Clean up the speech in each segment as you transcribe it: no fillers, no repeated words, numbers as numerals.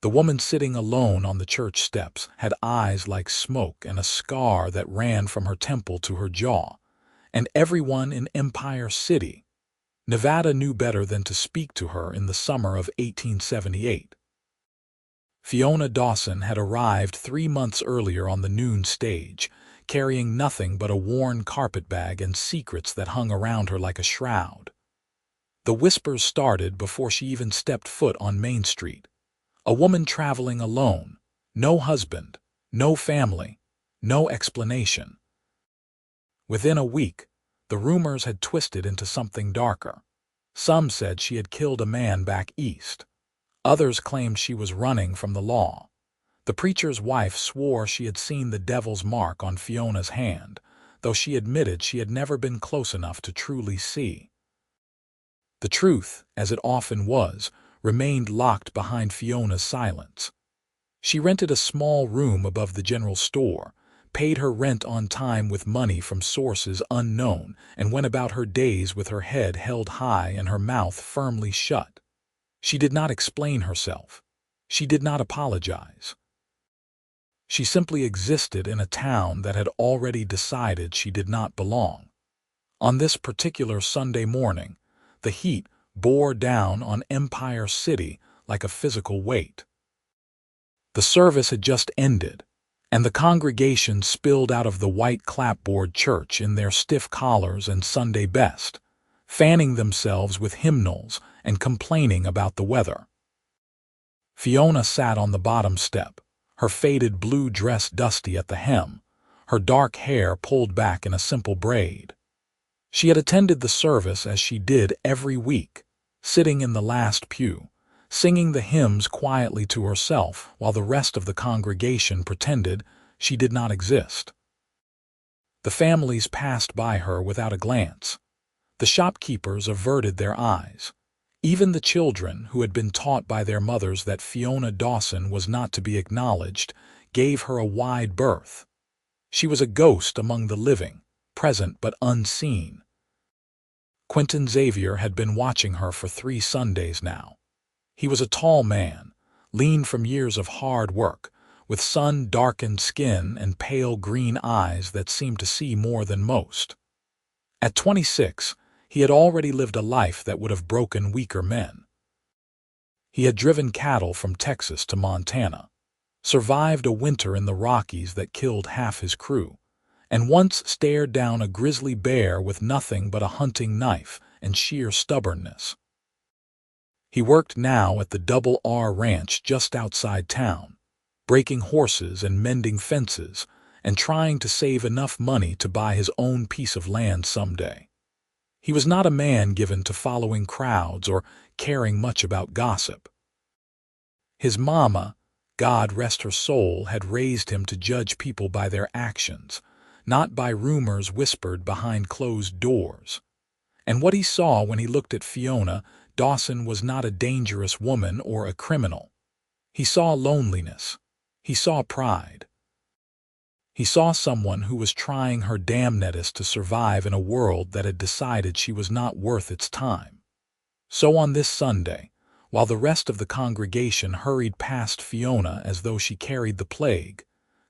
The woman sitting alone on the church steps had eyes like smoke and a scar that ran from her temple to her jaw, and everyone in Empire City, Nevada, knew better than to speak to her in the summer of 1878. Fiona Dawson had arrived 3 months earlier on the noon stage, carrying nothing but a worn carpetbag and secrets that hung around her like a shroud. The whispers started before she even stepped foot on Main Street. A woman traveling alone, no husband, no family, no explanation. Within a week, the rumors had twisted into something darker. Some said she had killed a man back east. Others claimed she was running from the law. The preacher's wife swore she had seen the devil's mark on Fiona's hand, though she admitted she had never been close enough to truly see. The truth, as it often was, remained locked behind Fiona's silence. She rented a small room above the general store, paid her rent on time with money from sources unknown, and went about her days with her head held high and her mouth firmly shut. She did not explain herself. She did not apologize. She simply existed in a town that had already decided she did not belong. On this particular Sunday morning, the heat bore down on Empire City like a physical weight. The service had just ended, and the congregation spilled out of the white clapboard church in their stiff collars and Sunday best, fanning themselves with hymnals and complaining about the weather. Fiona sat on the bottom step, her faded blue dress dusty at the hem, her dark hair pulled back in a simple braid. She had attended the service as she did every week, sitting in the last pew, singing the hymns quietly to herself while the rest of the congregation pretended she did not exist. The families passed by her without a glance. The shopkeepers averted their eyes. Even the children, who had been taught by their mothers that Fiona Dawson was not to be acknowledged, gave her a wide berth. She was a ghost among the living, present but unseen. Quinton Xavier had been watching her for 3 Sundays now. He was a tall man, lean from years of hard work, with sun-darkened skin and pale green eyes that seemed to see more than most. At 26, he had already lived a life that would have broken weaker men. He had driven cattle from Texas to Montana, survived a winter in the Rockies that killed half his crew, and once stared down a grizzly bear with nothing but a hunting knife and sheer stubbornness. He worked now at the Double R Ranch just outside town, breaking horses and mending fences, and trying to save enough money to buy his own piece of land someday. He was not a man given to following crowds or caring much about gossip. His mama, God rest her soul, had raised him to judge people by their actions, not by rumors whispered behind closed doors. And what he saw when he looked at Fiona Dawson was not a dangerous woman or a criminal. He saw loneliness. He saw pride. He saw someone who was trying her damnedest to survive in a world that had decided she was not worth its time. So on this Sunday, while the rest of the congregation hurried past Fiona as though she carried the plague,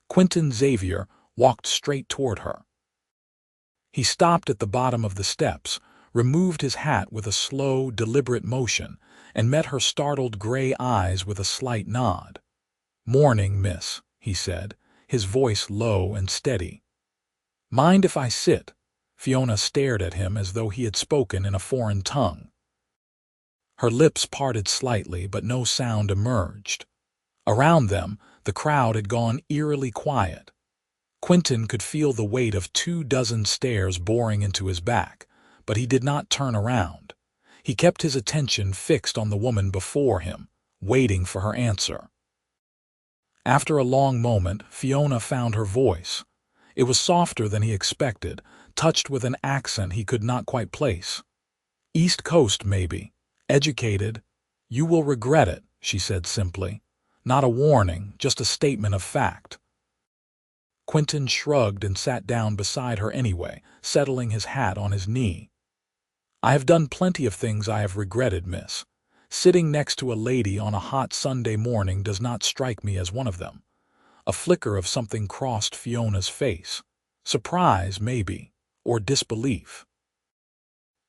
Quinton Xavier walked straight toward her. He stopped at the bottom of the steps, removed his hat with a slow, deliberate motion, and met her startled gray eyes with a slight nod. "Morning, miss," he said, his voice low and steady. "Mind if I sit?" Fiona stared at him as though he had spoken in a foreign tongue. Her lips parted slightly, but no sound emerged. Around them, the crowd had gone eerily quiet. Quinton could feel the weight of 24 stares boring into his back, but he did not turn around. He kept his attention fixed on the woman before him, waiting for her answer. After a long moment, Fiona found her voice. It was softer than he expected, touched with an accent he could not quite place. "East Coast, maybe. Educated. You will regret it," she said simply. Not a warning, just a statement of fact. Quinton shrugged and sat down beside her anyway, settling his hat on his knee. "I have done plenty of things I have regretted, miss. Sitting next to a lady on a hot Sunday morning does not strike me as one of them. A flicker of something crossed Fiona's face. Surprise, maybe, or disbelief.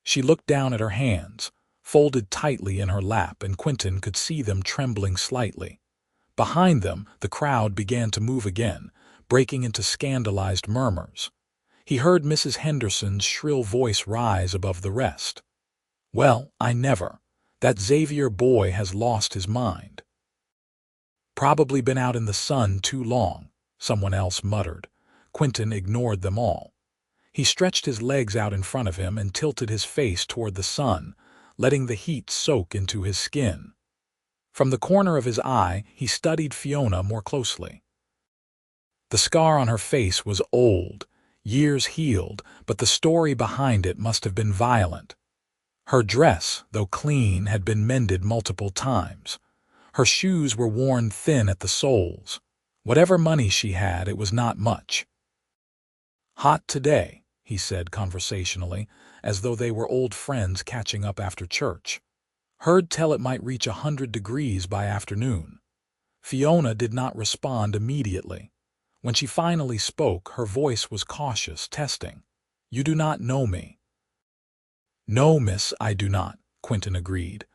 She looked down at her hands, folded tightly in her lap, and Quinton could see them trembling slightly. Behind them, the crowd began to move again, breaking into scandalized murmurs. He heard Mrs. Henderson's shrill voice rise above the rest. "Well, I never. That Xavier boy has lost his mind." "Probably been out in the sun too long," someone else muttered. Quinton ignored them all. He stretched his legs out in front of him and tilted his face toward the sun, letting the heat soak into his skin. From the corner of his eye, he studied Fiona more closely. The scar on her face was old, years healed, but the story behind it must have been violent. Her dress, though clean, had been mended multiple times. Her shoes were worn thin at the soles. Whatever money she had, it was not much. "Hot today," he said conversationally, as though they were old friends catching up after church. "Heard tell it might reach 100 degrees by afternoon." Fiona did not respond immediately. When she finally spoke, her voice was cautious, testing. "You do not know me." "No, miss, I do not," Quinton agreed.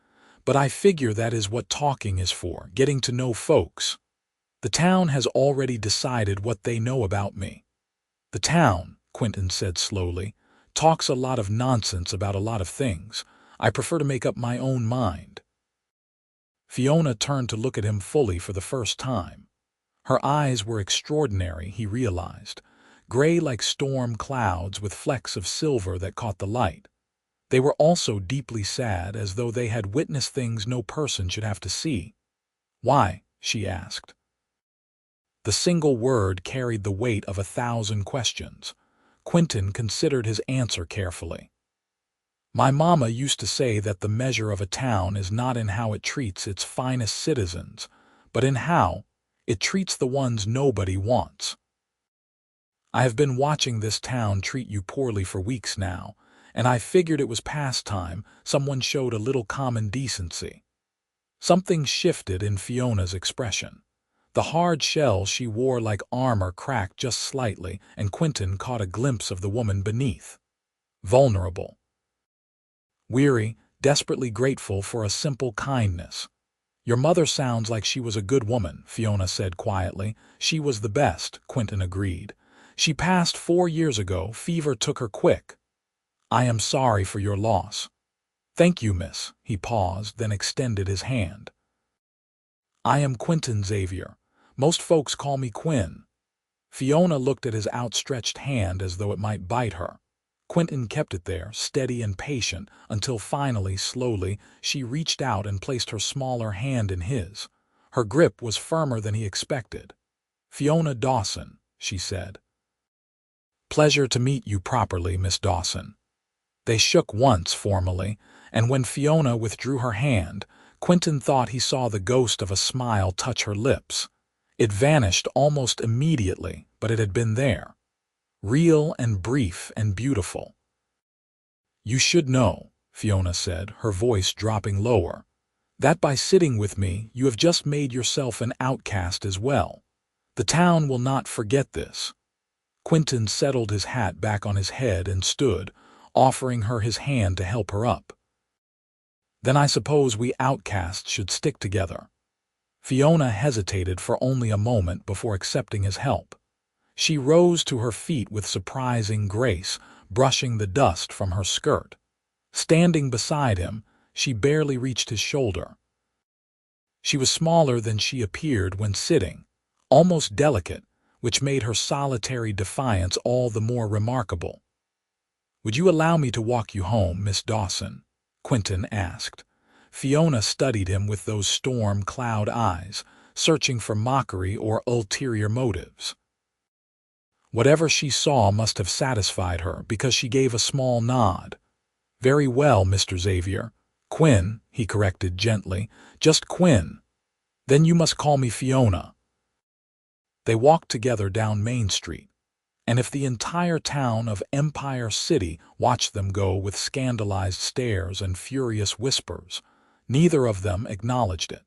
"But I figure that is what talking is for, getting to know folks. The town has already decided what they know about me." "The town," Quinton said slowly, "talks a lot of nonsense about a lot of things. I prefer to make up my own mind." Fiona turned to look at him fully for the first time. Her eyes were extraordinary, he realized, gray like storm clouds with flecks of silver that caught the light. They were also deeply sad, as though they had witnessed things no person should have to see. "Why?" she asked. The single word carried the weight of 1,000 questions. Quinton considered his answer carefully. "My mama used to say that the measure of a town is not in how it treats its finest citizens, but in how it treats the ones nobody wants. I have been watching this town treat you poorly for weeks now, and I figured it was past time someone showed a little common decency." Something shifted in Fiona's expression. The hard shell she wore like armor cracked just slightly, and Quinton caught a glimpse of the woman beneath. Vulnerable. Weary, desperately grateful for a simple kindness. "Your mother sounds like she was a good woman," Fiona said quietly. "She was the best," Quinton agreed. "She passed 4 years ago. Fever took her quick. I am sorry for your loss." "Thank you, miss." He paused, then extended his hand. "I am Quinton Xavier. Most folks call me Quinn." Fiona looked at his outstretched hand as though it might bite her. Quinton kept it there, steady and patient, until finally, slowly, she reached out and placed her smaller hand in his. Her grip was firmer than he expected. "Fiona Dawson," she said. "Pleasure to meet you properly, Miss Dawson." They shook once formally, and when Fiona withdrew her hand, Quinton thought he saw the ghost of a smile touch her lips. It vanished almost immediately, but it had been there. Real and brief and beautiful. "You should know," Fiona said, her voice dropping lower, "that by sitting with me you have just made yourself an outcast as well. The town will not forget this." Quinton settled his hat back on his head and stood, offering her his hand to help her up. "Then I suppose we outcasts should stick together." Fiona hesitated for only a moment before accepting his help. She rose to her feet with surprising grace, brushing the dust from her skirt. Standing beside him, she barely reached his shoulder. She was smaller than she appeared when sitting, almost delicate, which made her solitary defiance all the more remarkable. "Would you allow me to walk you home, Miss Dawson?" Quinton asked. Fiona studied him with those storm cloud eyes, searching for mockery or ulterior motives. Whatever she saw must have satisfied her, because she gave a small nod. "Very well, Mr. Xavier. Quinn," he corrected gently. "Just Quinn. Then you must call me Fiona." They walked together down Main Street, and if the entire town of Empire City watched them go with scandalized stares and furious whispers, Neither of them acknowledged it.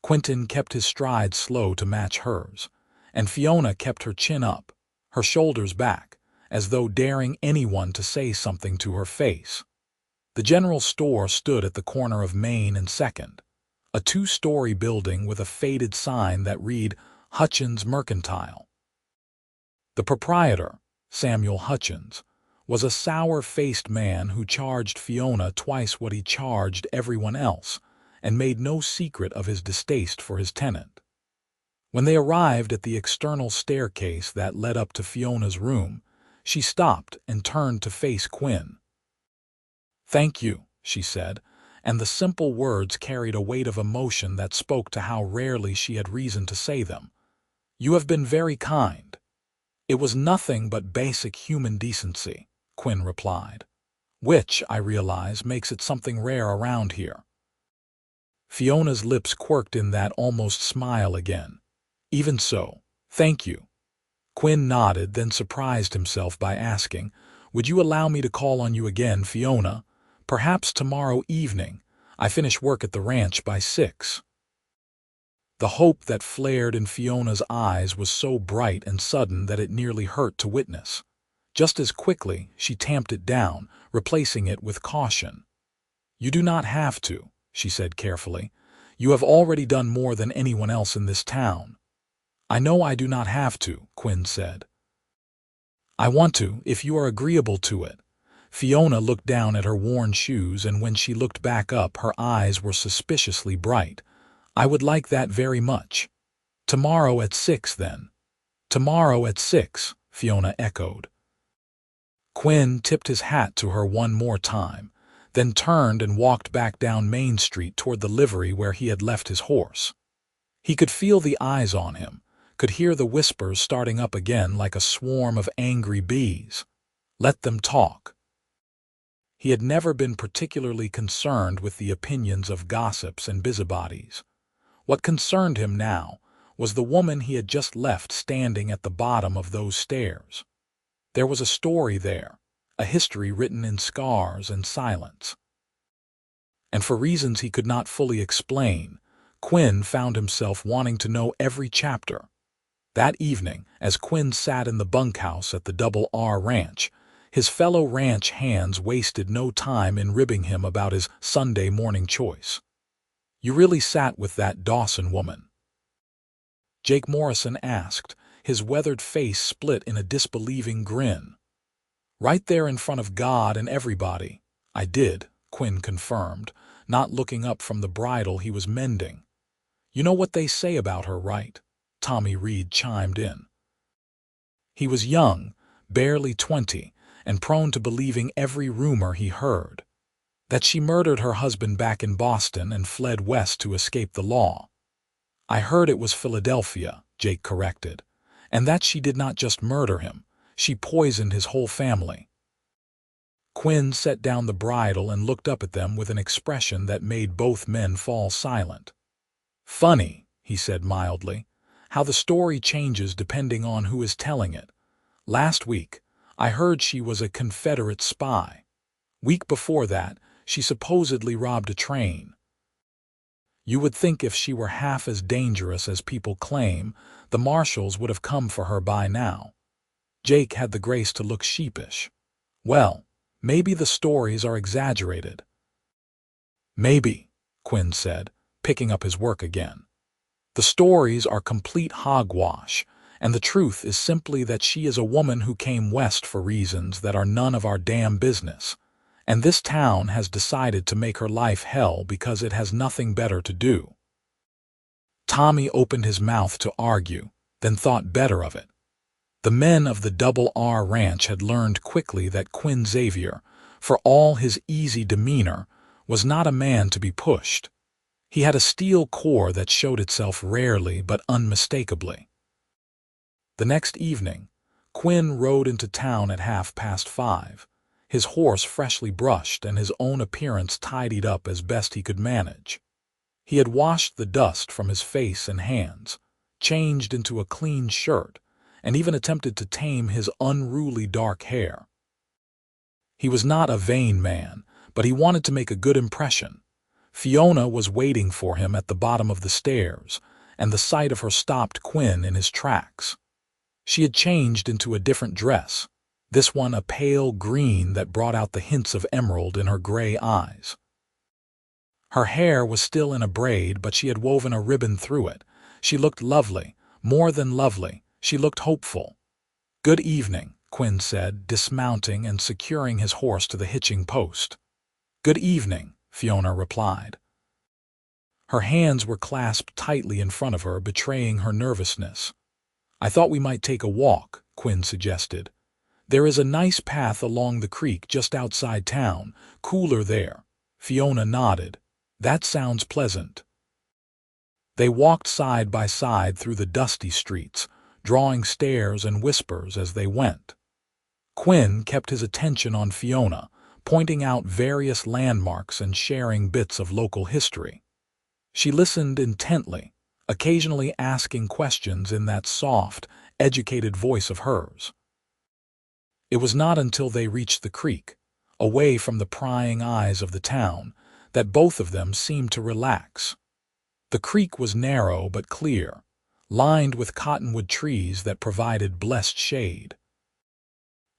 Quinton kept his stride slow to match hers, and Fiona kept her chin up, her shoulders back, as though daring anyone to say something to her face. The general store stood at the corner of Main and 2nd, a 2-story building with a faded sign that read Hutchins Mercantile. The proprietor, Samuel Hutchins, was a sour-faced man who charged Fiona twice what he charged everyone else and made no secret of his distaste for his tenant. When they arrived at the external staircase that led up to Fiona's room, she stopped and turned to face Quinn. "Thank you," she said, and the simple words carried a weight of emotion that spoke to how rarely she had reason to say them. "You have been very kind." "It was nothing but basic human decency," Quinn replied, "which, I realize, makes it something rare around here." Fiona's lips quirked in that almost smile again. "Even so, thank you." Quinn nodded, then surprised himself by asking, "Would you allow me to call on you again, Fiona? Perhaps tomorrow evening. I finish work at the ranch by 6. The hope that flared in Fiona's eyes was so bright and sudden that it nearly hurt to witness. Just as quickly, she tamped it down, replacing it with caution. "You do not have to," she said carefully. "You have already done more than anyone else in this town." "I know I do not have to," Quinn said. "I want to, if you are agreeable to it." Fiona looked down at her worn shoes, and when she looked back up, her eyes were suspiciously bright. "I would like that very much." "Tomorrow at 6, then." "Tomorrow at 6, Fiona echoed. Quinn tipped his hat to her one more time, then turned and walked back down Main Street toward the livery where he had left his horse. He could feel the eyes on him, could hear the whispers starting up again like a swarm of angry bees. Let them talk. He had never been particularly concerned with the opinions of gossips and busybodies. What concerned him now was the woman he had just left standing at the bottom of those stairs. There was a story there, a history written in scars and silence. And for reasons he could not fully explain, Quinn found himself wanting to know every chapter. That evening, as Quinn sat in the bunkhouse at the Double R Ranch, his fellow ranch hands wasted no time in ribbing him about his Sunday morning choice. "You really sat with that Dawson woman?" Jake Morrison asked, his weathered face split in a disbelieving grin. "Right there in front of God and everybody." "I did," Quinn confirmed, not looking up from the bridle he was mending. "You know what they say about her, right?" Tommy Reed chimed in. He was young, barely 20, and prone to believing every rumor he heard. That she murdered her husband back in Boston and fled west to escape the law. "I heard it was Philadelphia," Jake corrected, "and that she did not just murder him, she poisoned his whole family." Quinn set down the bridle and looked up at them with an expression that made both men fall silent. "Funny," he said mildly, "how the story changes depending on who is telling it. Last week, I heard she was a Confederate spy. Week before that, she supposedly robbed a train. You would think if she were half as dangerous as people claim, the marshals would have come for her by now." Jake had the grace to look sheepish. "Well, maybe the stories are exaggerated." "Maybe," Quinn said, picking up his work again. "The stories are complete hogwash, and the truth is simply that she is a woman who came west for reasons that are none of our damn business. And this town has decided to make her life hell because it has nothing better to do." Tommy opened his mouth to argue, then thought better of it. The men of the Double R Ranch had learned quickly that Quinton Xavier, for all his easy demeanor, was not a man to be pushed. He had a steel core that showed itself rarely but unmistakably. The next evening, Quinn rode into town at 5:30. His horse freshly brushed and his own appearance tidied up as best he could manage. He had washed the dust from his face and hands, changed into a clean shirt, and even attempted to tame his unruly dark hair. He was not a vain man, but he wanted to make a good impression. Fiona was waiting for him at the bottom of the stairs, and the sight of her stopped Quinn in his tracks. She had changed into a different dress, this one a pale green that brought out the hints of emerald in her gray eyes. Her hair was still in a braid, but she had woven a ribbon through it. She looked lovely, more than lovely. She looked hopeful. "Good evening," Quinn said, dismounting and securing his horse to the hitching post. "Good evening," Fiona replied. Her hands were clasped tightly in front of her, betraying her nervousness. "I thought we might take a walk," Quinn suggested. "There is a nice path along the creek just outside town, cooler there." Fiona nodded. "That sounds pleasant." They walked side by side through the dusty streets, drawing stares and whispers as they went. Quinn kept his attention on Fiona, pointing out various landmarks and sharing bits of local history. She listened intently, occasionally asking questions in that soft, educated voice of hers. It was not until they reached the creek, away from the prying eyes of the town, that both of them seemed to relax. The creek was narrow but clear, lined with cottonwood trees that provided blessed shade.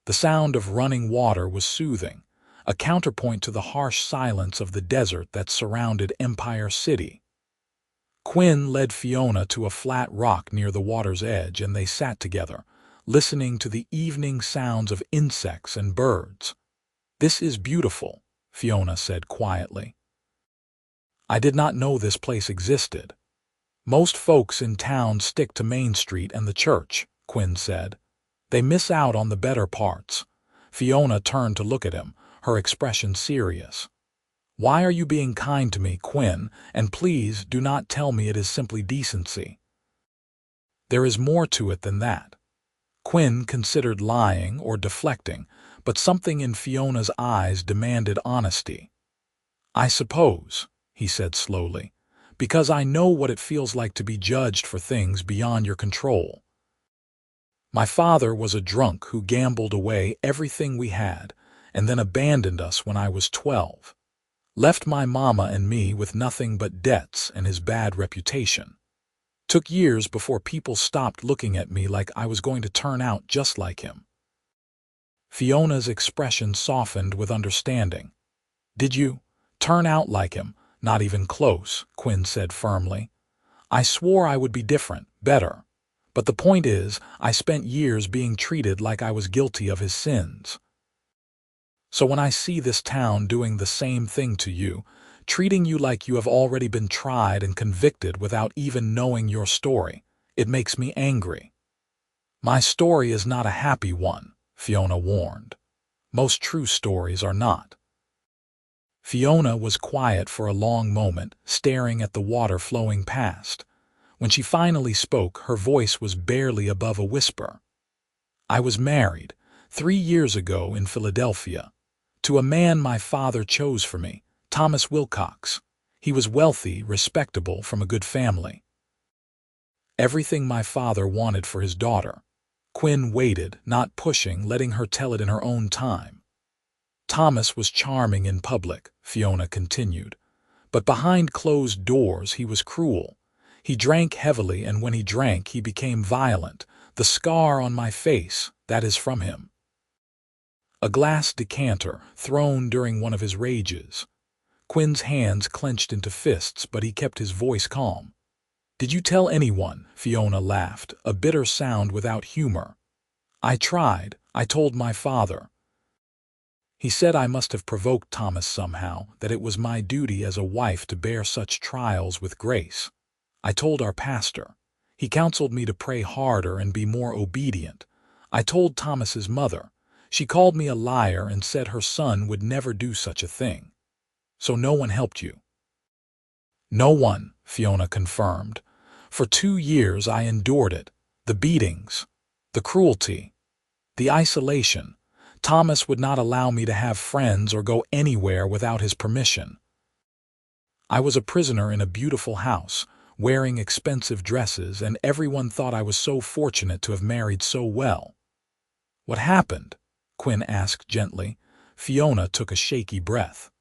The sound of running water was soothing, a counterpoint to the harsh silence of the desert that surrounded Empire City. Quinn led Fiona to a flat rock near the water's edge, and they sat together, listening to the evening sounds of insects and birds. "This is beautiful," Fiona said quietly. "I did not know this place existed." "Most folks in town stick to Main Street and the church," Quinn said. "They miss out on the better parts." Fiona turned to look at him, her expression serious. "Why are you being kind to me, Quinn? And please do not tell me it is simply decency." "There is more to it than that." Quinn considered lying or deflecting, but something in Fiona's eyes demanded honesty. "I suppose," he said slowly, "because I know what it feels like to be judged for things beyond your control. My father was a drunk who gambled away everything we had and then abandoned us when I was 12. Left my mama and me with nothing but debts and his bad reputation. Took years before people stopped looking at me like I was going to turn out just like him." Fiona's expression softened with understanding. "Did you turn out like him?" "Not even close," Quinn said firmly. "I swore I would be different, better. But the point is, I spent years being treated like I was guilty of his sins. So when I see this town doing the same thing to you, treating you like you have already been tried and convicted without even knowing your story, it makes me angry." "My story is not a happy one," Fiona warned. "Most true stories are not." Fiona was quiet for a long moment, staring at the water flowing past. When she finally spoke, her voice was barely above a whisper. "I was married 3 years ago in Philadelphia to a man my father chose for me, Thomas Wilcox. He was wealthy, respectable, from a good family. Everything my father wanted for his daughter." Quinn waited, not pushing, letting her tell it in her own time. "Thomas was charming in public," Fiona continued, "but behind closed doors he was cruel. He drank heavily, and when he drank he became violent. The scar on my face, that is from him." A glass decanter, thrown during one of his rages. Quinn's hands clenched into fists, but he kept his voice calm. "Did you tell anyone?" Fiona laughed, a bitter sound without humor. "I tried. I told my father. He said I must have provoked Thomas somehow, that it was my duty as a wife to bear such trials with grace. I told our pastor. He counseled me to pray harder and be more obedient. I told Thomas's mother. She called me a liar and said her son would never do such a thing. So no one helped you?" "No one," Fiona confirmed. "For 2 years I endured it. The beatings, the cruelty, the isolation. Thomas would not allow me to have friends or go anywhere without his permission. I was a prisoner in a beautiful house, wearing expensive dresses, and everyone thought I was so fortunate to have married so well." "What happened?" Quinn asked gently. Fiona took a shaky breath.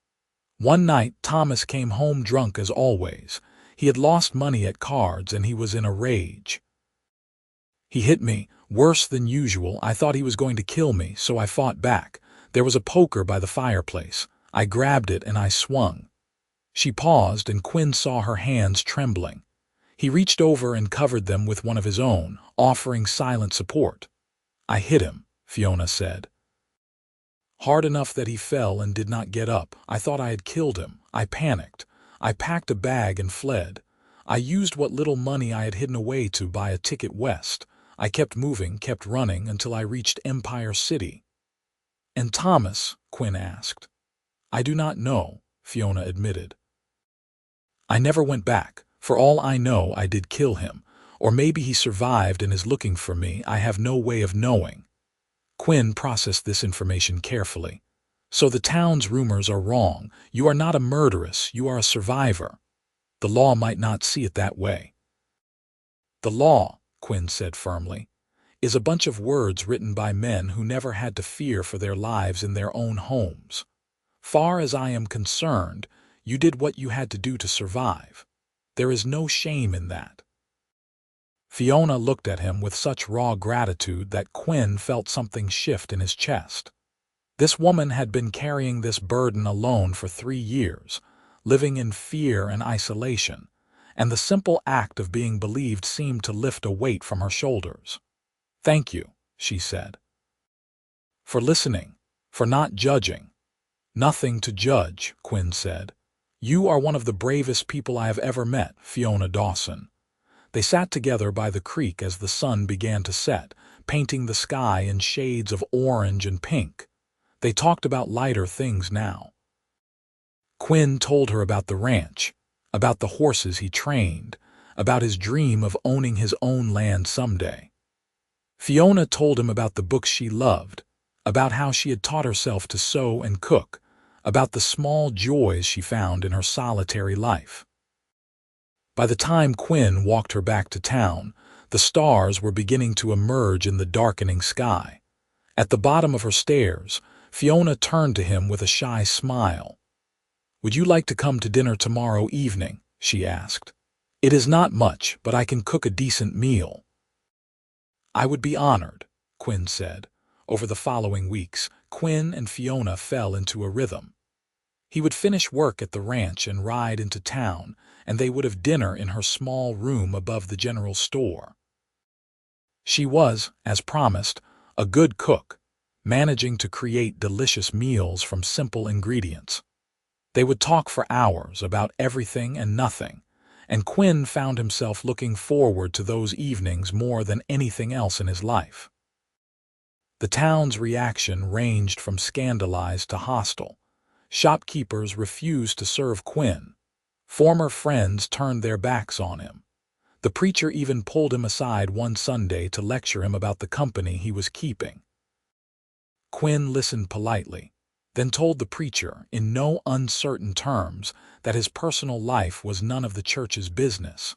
One night, Thomas came home drunk as always. He had lost money at cards and he was in a rage. He hit me, worse than usual. I thought he was going to kill me, so I fought back. There was a poker by the fireplace. I grabbed it and I swung. She paused and Quinn saw her hands trembling. He reached over and covered them with one of his own, offering silent support. I hit him, Fiona said. Hard enough that he fell and did not get up. I thought I had killed him. I panicked. I packed a bag and fled. I used what little money I had hidden away to buy a ticket west. I kept moving, kept running, until I reached Empire City. And Thomas? Quinn asked. I do not know, Fiona admitted. I never went back. For all I know, I did kill him. Or maybe he survived and is looking for me. I have no way of knowing. Quinn processed this information carefully. So the town's rumors are wrong. You are not a murderess. You are a survivor. The law might not see it that way. The law, Quinn said firmly, is a bunch of words written by men who never had to fear for their lives in their own homes. Far as I am concerned, you did what you had to do to survive. There is no shame in that. Fiona looked at him with such raw gratitude that Quinn felt something shift in his chest. This woman had been carrying this burden alone for 3 years, living in fear and isolation, and the simple act of being believed seemed to lift a weight from her shoulders. Thank you, she said. For listening, for not judging. Nothing to judge, Quinn said. You are one of the bravest people I have ever met, Fiona Dawson. They sat together by the creek as the sun began to set, painting the sky in shades of orange and pink. They talked about lighter things now. Quinn told her about the ranch, about the horses he trained, about his dream of owning his own land someday. Fiona told him about the books she loved, about how she had taught herself to sew and cook, about the small joys she found in her solitary life. By the time Quinn walked her back to town, the stars were beginning to emerge in the darkening sky. At the bottom of her stairs, Fiona turned to him with a shy smile. Would you like to come to dinner tomorrow evening? She asked. It is not much, but I can cook a decent meal. I would be honored, Quinn said. Over the following weeks, Quinn and Fiona fell into a rhythm. He would finish work at the ranch and ride into town, and they would have dinner in her small room above the general store. She was, as promised, a good cook, managing to create delicious meals from simple ingredients. They would talk for hours about everything and nothing, and Quinn found himself looking forward to those evenings more than anything else in his life. The town's reaction ranged from scandalized to hostile. Shopkeepers refused to serve Quinn. Former friends turned their backs on him. The preacher even pulled him aside one Sunday to lecture him about the company he was keeping. Quinn listened politely, then told the preacher in no uncertain terms that his personal life was none of the church's business.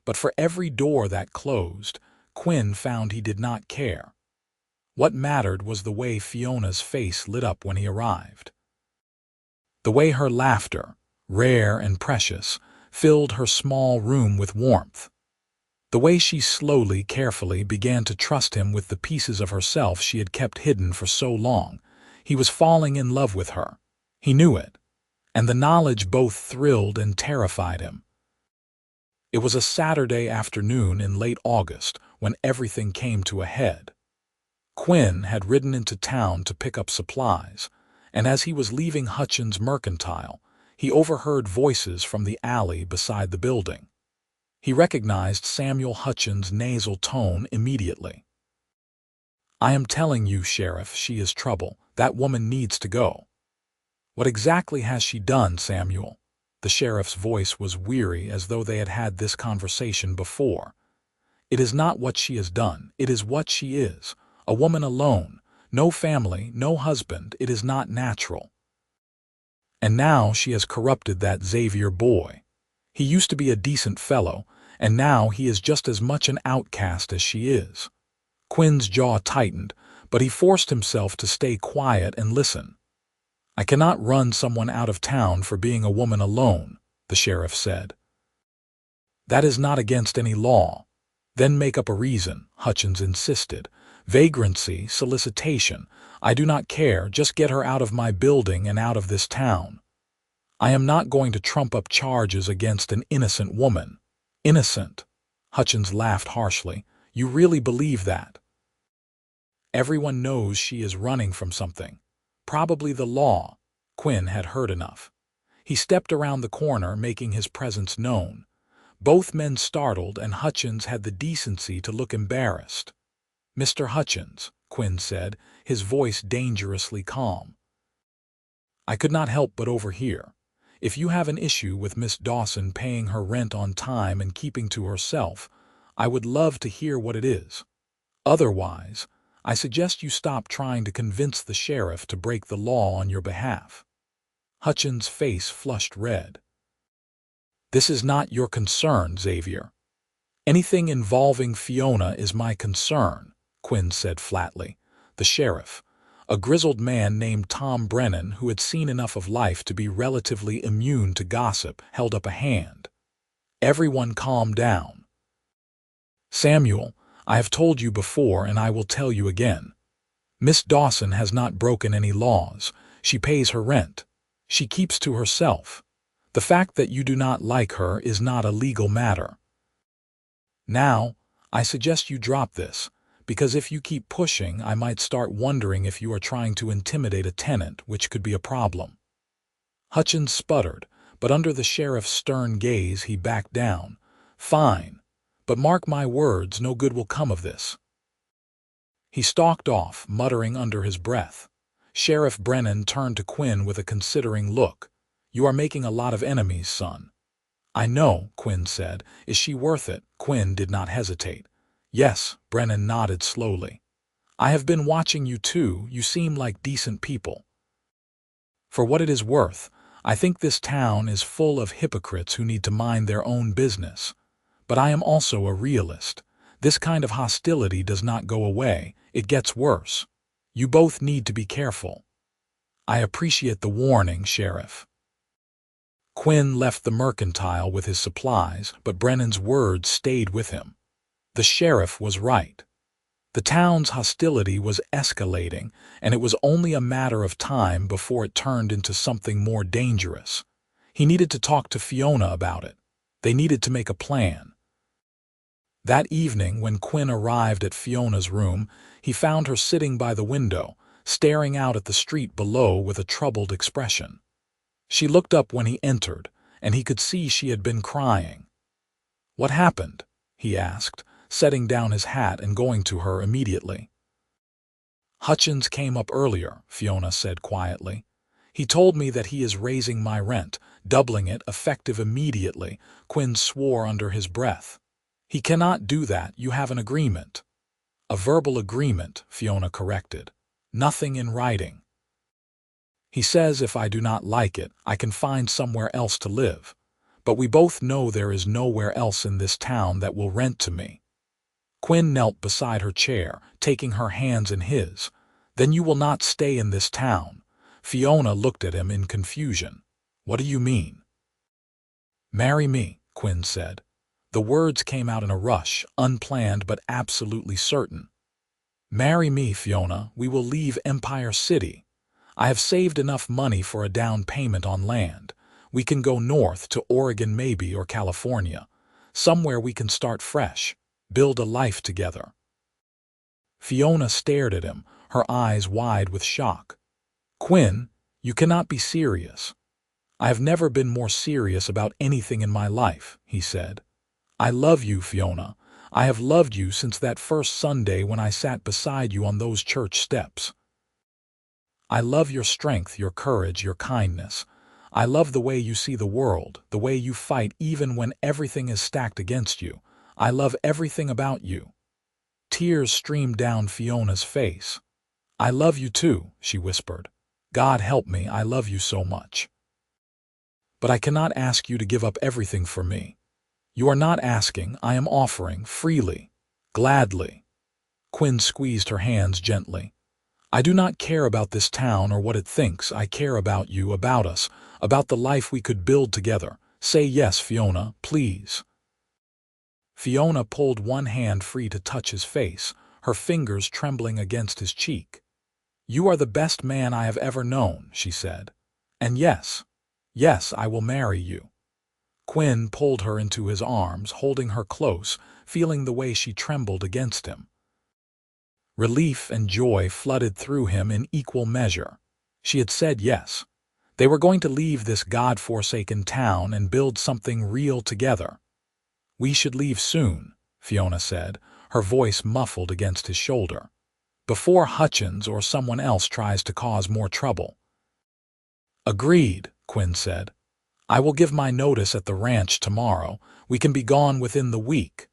But for every door that closed, Quinn found he did not care. What mattered was the way Fiona's face lit up when he arrived. The way her laughter, rare and precious, filled her small room with warmth. The way she slowly, carefully began to trust him with the pieces of herself she had kept hidden for so long. He was falling in love with her. He knew it, and the knowledge both thrilled and terrified him. It was a Saturday afternoon in late August when everything came to a head. Quinn had ridden into town to pick up supplies, and as he was leaving Hutchins Mercantile, he overheard voices from the alley beside the building. He recognized Samuel Hutchins' nasal tone immediately. I am telling you, Sheriff, she is trouble. That woman needs to go. What exactly has she done, Samuel? The sheriff's voice was weary, as though they had had this conversation before. It is not what she has done. It is what she is. A woman alone. No family, no husband. It is not natural. And now she has corrupted that Xavier boy. He used to be a decent fellow, and now he is just as much an outcast as she is. Quinn's jaw tightened, but he forced himself to stay quiet and listen. I cannot run someone out of town for being a woman alone, the sheriff said. That is not against any law. Then make up a reason, Hutchins insisted. Vagrancy, solicitation. I do not care, just get her out of my building and out of this town. I am not going to trump up charges against an innocent woman. Innocent? Hutchins laughed harshly. You really believe that? Everyone knows she is running from something. Probably the law. Quinn had heard enough. He stepped around the corner, making his presence known. Both men startled, and Hutchins had the decency to look embarrassed. Mr. Hutchins, Quinn said, his voice dangerously calm. I could not help but overhear. If you have an issue with Miss Dawson paying her rent on time and keeping to herself, I would love to hear what it is. Otherwise, I suggest you stop trying to convince the sheriff to break the law on your behalf. Hutchins' face flushed red. This is not your concern, Xavier. Anything involving Fiona is my concern, Quinn said flatly. The sheriff, a grizzled man named Tom Brennan who had seen enough of life to be relatively immune to gossip, held up a hand. Everyone calmed down. Samuel, I have told you before and I will tell you again. Miss Dawson has not broken any laws. She pays her rent. She keeps to herself. The fact that you do not like her is not a legal matter. Now, I suggest you drop this, because if you keep pushing, I might start wondering if you are trying to intimidate a tenant, which could be a problem. Hutchins sputtered, but under the sheriff's stern gaze he backed down. Fine, but mark my words, no good will come of this. He stalked off, muttering under his breath. Sheriff Brennan turned to Quinn with a considering look. You are making a lot of enemies, son. I know, Quinn said. Is she worth it? Quinn did not hesitate. Yes, Brennan nodded slowly. I have been watching you too. You seem like decent people. For what it is worth, I think this town is full of hypocrites who need to mind their own business. But I am also a realist. This kind of hostility does not go away. It gets worse. You both need to be careful. I appreciate the warning, Sheriff. Quinn left the mercantile with his supplies, but Brennan's words stayed with him. The sheriff was right. The town's hostility was escalating, and it was only a matter of time before it turned into something more dangerous. He needed to talk to Fiona about it. They needed to make a plan. That evening, when Quinn arrived at Fiona's room, he found her sitting by the window, staring out at the street below with a troubled expression. She looked up when he entered, and he could see she had been crying. What happened? He asked, setting down his hat and going to her immediately. Hutchins came up earlier, Fiona said quietly. He told me that he is raising my rent, doubling it, effective immediately. Quinn swore under his breath. He cannot do that. You have an agreement. A verbal agreement, Fiona corrected. Nothing in writing. He says if I do not like it, I can find somewhere else to live. But we both know there is nowhere else in this town that will rent to me. Quinn knelt beside her chair, taking her hands in his. Then you will not stay in this town. Fiona looked at him in confusion. What do you mean? Marry me, Quinn said. The words came out in a rush, unplanned but absolutely certain. Marry me, Fiona. We will leave Empire City. I have saved enough money for a down payment on land. We can go north to Oregon maybe, or California. Somewhere we can start fresh, build a life together. Fiona stared at him, her eyes wide with shock. Quinn, you cannot be serious. I have never been more serious about anything in my life, he said. I love you, Fiona. I have loved you since that first Sunday when I sat beside you on those church steps. I love your strength, your courage, your kindness. I love the way you see the world, the way you fight even when everything is stacked against you. I love everything about you. Tears streamed down Fiona's face. I love you too, she whispered. God help me, I love you so much. But I cannot ask you to give up everything for me. You are not asking, I am offering, freely, gladly. Quinn squeezed her hands gently. I do not care about this town or what it thinks. I care about you, about us, about the life we could build together. Say yes, Fiona, please." Fiona pulled one hand free to touch his face, her fingers trembling against his cheek. "You are the best man I have ever known," she said. "And yes, yes, I will marry you." Quinn pulled her into his arms, holding her close, feeling the way she trembled against him. Relief and joy flooded through him in equal measure. She had said yes. They were going to leave this God-forsaken town and build something real together. "We should leave soon," Fiona said, her voice muffled against his shoulder, "before Hutchins or someone else tries to cause more trouble." "Agreed," Quinn said. "I will give my notice at the ranch tomorrow. We can be gone within the week."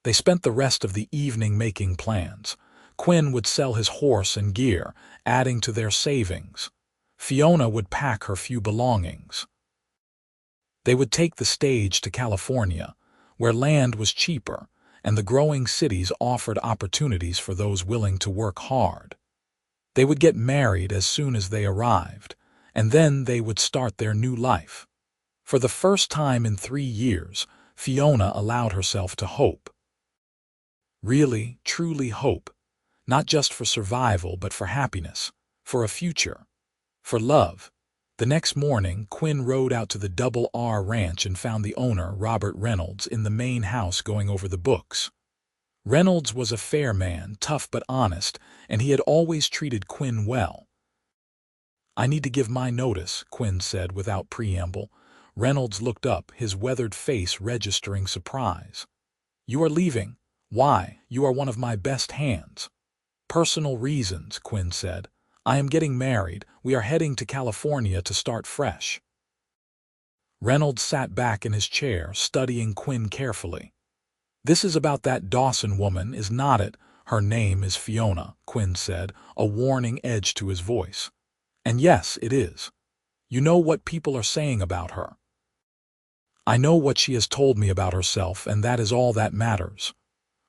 They spent the rest of the evening making plans. Quinn would sell his horse and gear, adding to their savings. Fiona would pack her few belongings. They would take the stage to California, where land was cheaper and the growing cities offered opportunities for those willing to work hard. They would get married as soon as they arrived, and then they would start their new life. For the first time in 3 years, Fiona allowed herself to hope. Really, truly hope. Not just for survival, but for happiness, for a future, for love. The next morning, Quinn rode out to the Double R Ranch and found the owner, Robert Reynolds, in the main house going over the books. Reynolds was a fair man, tough but honest, and he had always treated Quinn well. "I need to give my notice," Quinn said without preamble. Reynolds looked up, his weathered face registering surprise. "You are leaving? Why, you are one of my best hands." "Personal reasons," Quinn said. "I am getting married. We are heading to California to start fresh." Reynolds sat back in his chair, studying Quinn carefully. "This is about that Dawson woman, is not it?" "Her name is Fiona," Quinn said, a warning edge to his voice. "And yes, it is. You know what people are saying about her." "I know what she has told me about herself, and that is all that matters."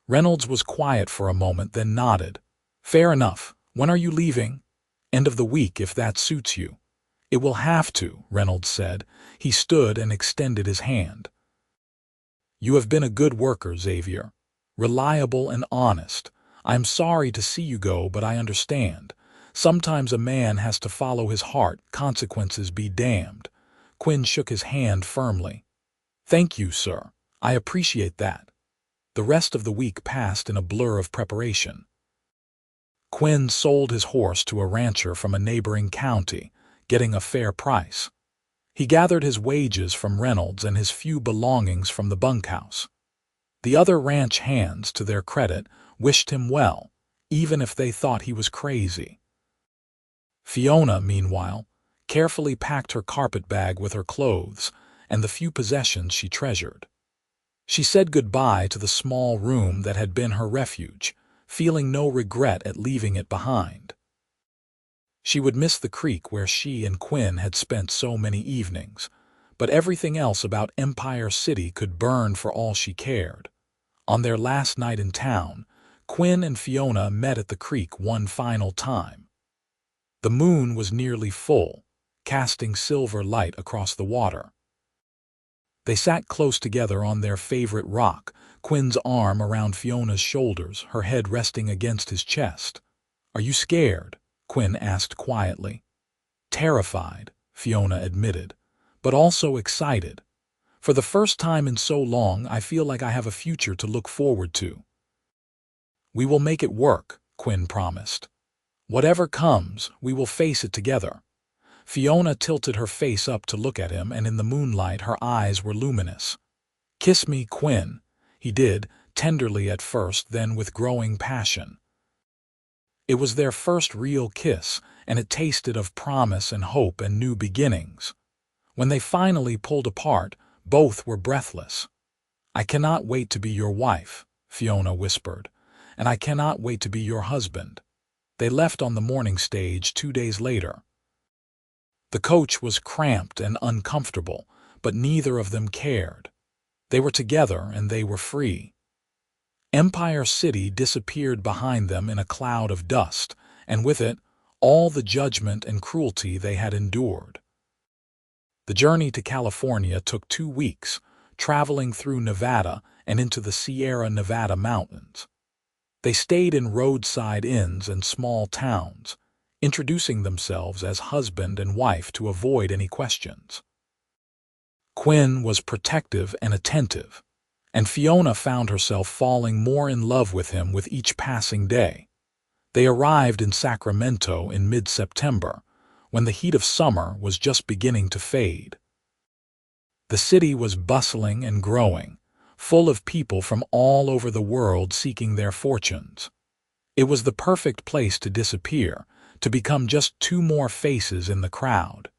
Reynolds was quiet for a moment, then nodded. "Fair enough. When are you leaving?" "End of the week, if that suits you." "It will have to," Reynolds said. He stood and extended his hand. "You have been a good worker, Xavier. Reliable and honest. I am sorry to see you go, but I understand. Sometimes a man has to follow his heart, consequences be damned." Quinn shook his hand firmly. "Thank you, sir. I appreciate that." The rest of the week passed in a blur of preparation. Quinn sold his horse to a rancher from a neighboring county, getting a fair price. He gathered his wages from Reynolds and his few belongings from the bunkhouse. The other ranch hands, to their credit, wished him well, even if they thought he was crazy. Fiona, meanwhile, carefully packed her carpetbag with her clothes and the few possessions she treasured. She said goodbye to the small room that had been her refuge, feeling no regret at leaving it behind. She would miss the creek where she and Quinn had spent so many evenings, but everything else about Empire City could burn for all she cared. On their last night in town, Quinn and Fiona met at the creek one final time. The moon was nearly full, casting silver light across the water. They sat close together on their favorite rock, Quinn's arm around Fiona's shoulders, her head resting against his chest. "Are you scared?" Quinn asked quietly. "Terrified," Fiona admitted, "but also excited. For the first time in so long, I feel like I have a future to look forward to." "We will make it work," Quinn promised. "Whatever comes, we will face it together." Fiona tilted her face up to look at him, and in the moonlight her eyes were luminous. "Kiss me, Quinn." He did, tenderly at first, then with growing passion. It was their first real kiss, and it tasted of promise and hope and new beginnings. When they finally pulled apart, both were breathless. "I cannot wait to be your wife," Fiona whispered, "and I cannot wait to be your husband." They left on the morning stage 2 days later. The coach was cramped and uncomfortable, but neither of them cared. They were together and they were free. Empire City disappeared behind them in a cloud of dust, and with it, all the judgment and cruelty they had endured. The journey to California took 2 weeks, traveling through Nevada and into the Sierra Nevada mountains. They stayed in roadside inns and small towns, introducing themselves as husband and wife to avoid any questions. Quinn was protective and attentive, and Fiona found herself falling more in love with him with each passing day. They arrived in Sacramento in mid-September, when the heat of summer was just beginning to fade. The city was bustling and growing, full of people from all over the world seeking their fortunes. It was the perfect place to disappear, to become just 2 more faces in the crowd.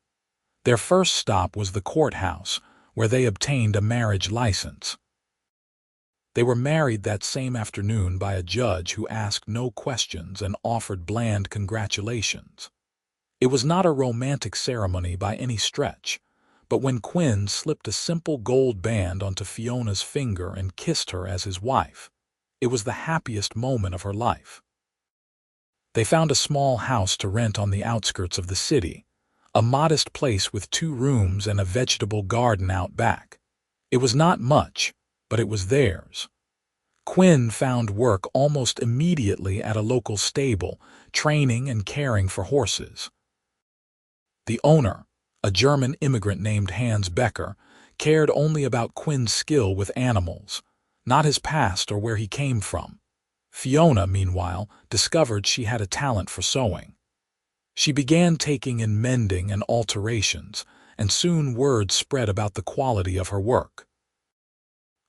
Their first stop was the courthouse, where they obtained a marriage license. They were married that same afternoon by a judge who asked no questions and offered bland congratulations. It was not a romantic ceremony by any stretch, but when Quinn slipped a simple gold band onto Fiona's finger and kissed her as his wife, it was the happiest moment of her life. They found a small house to rent on the outskirts of the city, a modest place with 2 rooms and a vegetable garden out back. It was not much, but it was theirs. Quinn found work almost immediately at a local stable, training and caring for horses. The owner, a German immigrant named Hans Becker, cared only about Quinn's skill with animals, not his past or where he came from. Fiona, meanwhile, discovered she had a talent for sewing. She began taking in mending and alterations, and soon word spread about the quality of her work.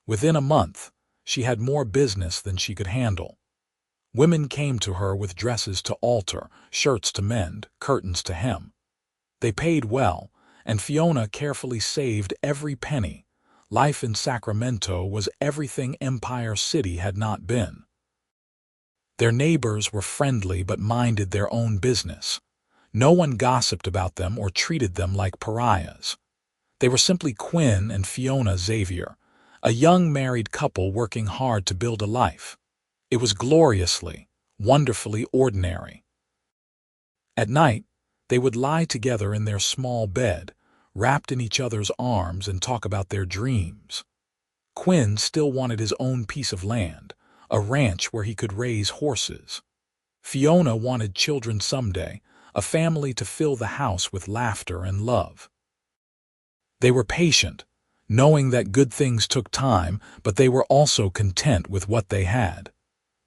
Within a month, she had more business than she could handle. Women came to her with dresses to alter, shirts to mend, curtains to hem. They paid well, and Fiona carefully saved every penny. Life in Sacramento was everything Empire City had not been. Their neighbors were friendly but minded their own business. No one gossiped about them or treated them like pariahs. They were simply Quinn and Fiona Xavier, a young married couple working hard to build a life. It was gloriously, wonderfully ordinary. At night, they would lie together in their small bed, wrapped in each other's arms, and talk about their dreams. Quinn still wanted his own piece of land, a ranch where he could raise horses. Fiona wanted children someday, a family to fill the house with laughter and love. They were patient, knowing that good things took time, but they were also content with what they had.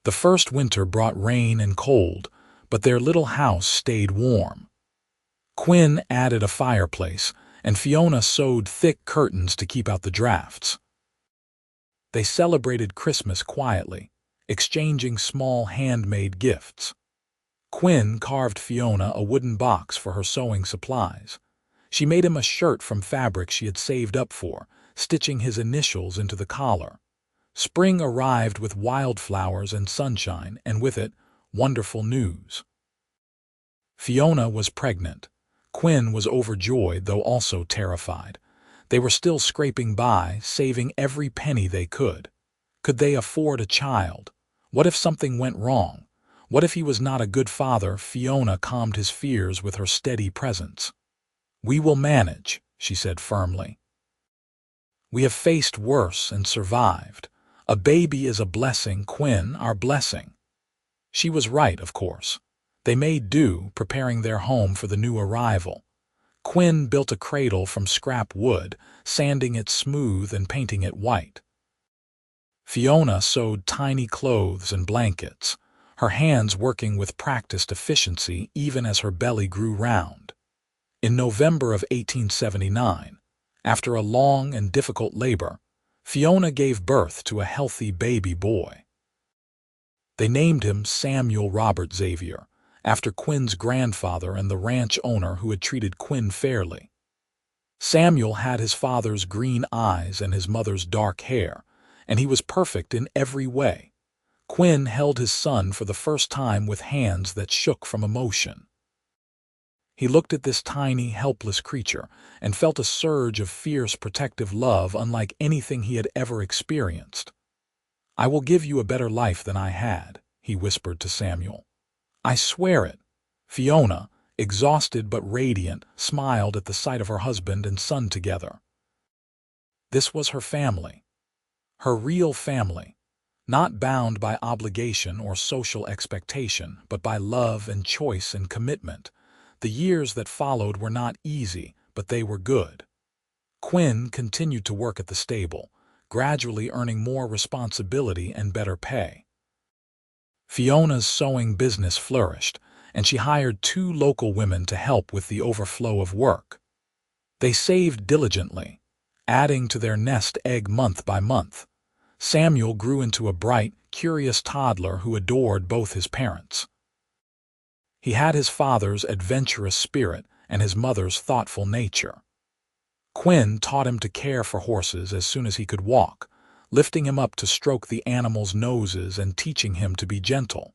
The first winter brought rain and cold, but their little house stayed warm. Quinn added a fireplace, and Fiona sewed thick curtains to keep out the drafts. They celebrated Christmas quietly, exchanging small handmade gifts. Quinn carved Fiona a wooden box for her sewing supplies. She made him a shirt from fabric she had saved up for, stitching his initials into the collar. Spring arrived with wildflowers and sunshine, and with it, wonderful news. Fiona was pregnant. Quinn was overjoyed, though also terrified. They were still scraping by, saving every penny they could. Could they afford a child? What if something went wrong? What if he was not a good father? Fiona calmed his fears with her steady presence. "We will manage," she said firmly. "We have faced worse and survived. A baby is a blessing, Quinn, our blessing." She was right, of course. They made do, preparing their home for the new arrival. Quinn built a cradle from scrap wood, sanding it smooth and painting it white. Fiona sewed tiny clothes and blankets, her hands working with practiced efficiency even as her belly grew round. In November of 1879, after a long and difficult labor, Fiona gave birth to a healthy baby boy. They named him Samuel Robert Xavier, after Quinn's grandfather and the ranch owner who had treated Quinn fairly. Samuel had his father's green eyes and his mother's dark hair, and he was perfect in every way. Quinn held his son for the first time with hands that shook from emotion. He looked at this tiny, helpless creature and felt a surge of fierce, protective love unlike anything he had ever experienced. "I will give you a better life than I had," he whispered to Samuel. I swear it. Fiona, exhausted but radiant, smiled at the sight of her husband and son together. This was her family. Her real family. Not bound by obligation or social expectation, but by love and choice and commitment. The years that followed were not easy, but they were good. Quinn continued to work at the stable, gradually earning more responsibility and better pay. Fiona's sewing business flourished, and she hired 2 local women to help with the overflow of work. They saved diligently, adding to their nest egg month by month. Samuel grew into a bright, curious toddler who adored both his parents. He had his father's adventurous spirit and his mother's thoughtful nature. Quinn taught him to care for horses as soon as he could walk, lifting him up to stroke the animals' noses and teaching him to be gentle.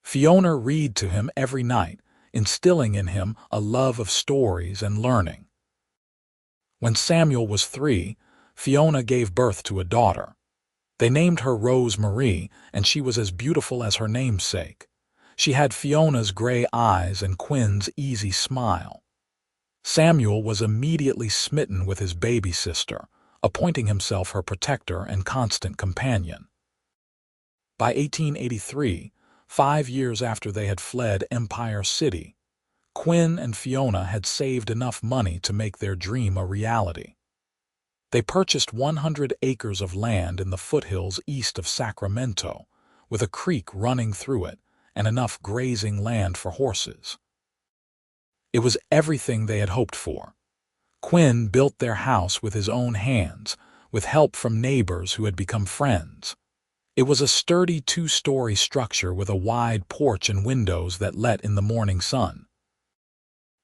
Fiona read to him every night, instilling in him a love of stories and learning. When Samuel was 3, Fiona gave birth to a daughter. They named her Rose Marie, and she was as beautiful as her namesake. She had Fiona's gray eyes and Quinn's easy smile. Samuel was immediately smitten with his baby sister, appointing himself her protector and constant companion. By 1883, 5 years after they had fled Empire City, Quinn and Fiona had saved enough money to make their dream a reality. They purchased 100 acres of land in the foothills east of Sacramento, with a creek running through it and enough grazing land for horses. It was everything they had hoped for. Quinn built their house with his own hands, with help from neighbors who had become friends. It was a sturdy 2-story structure with a wide porch and windows that let in the morning sun.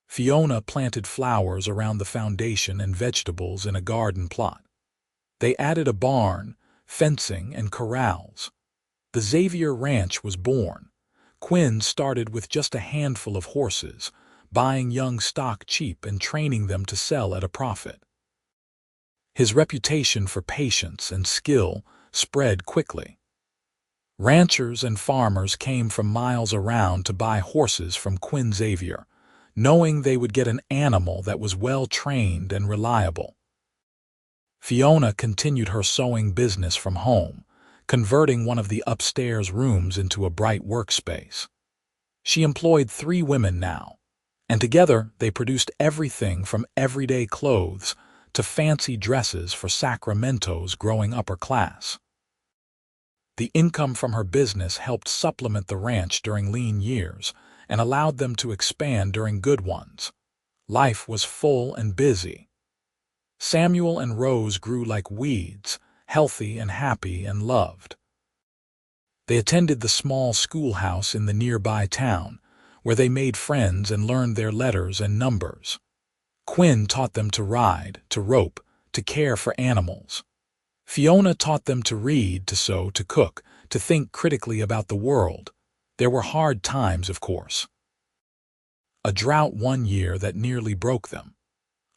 Fiona planted flowers around the foundation and vegetables in a garden plot. They added a barn, fencing, and corrals. The Xavier Ranch was born. Quinn started with just a handful of horses, buying young stock cheap and training them to sell at a profit. His reputation for patience and skill spread quickly. Ranchers and farmers came from miles around to buy horses from Quinton Xavier, knowing they would get an animal that was well-trained and reliable. Fiona continued her sewing business from home, converting one of the upstairs rooms into a bright workspace. She employed 3 women now, and together they produced everything from everyday clothes to fancy dresses for Sacramento's growing upper class. The income from her business helped supplement the ranch during lean years and allowed them to expand during good ones. Life was full and busy. Samuel and Rose grew like weeds, healthy and happy and loved. They attended the small schoolhouse in the nearby town, where they made friends and learned their letters and numbers. Quinn taught them to ride, to rope, to care for animals. Fiona taught them to read, to sew, to cook, to think critically about the world. There were hard times, of course. A drought one year that nearly broke them.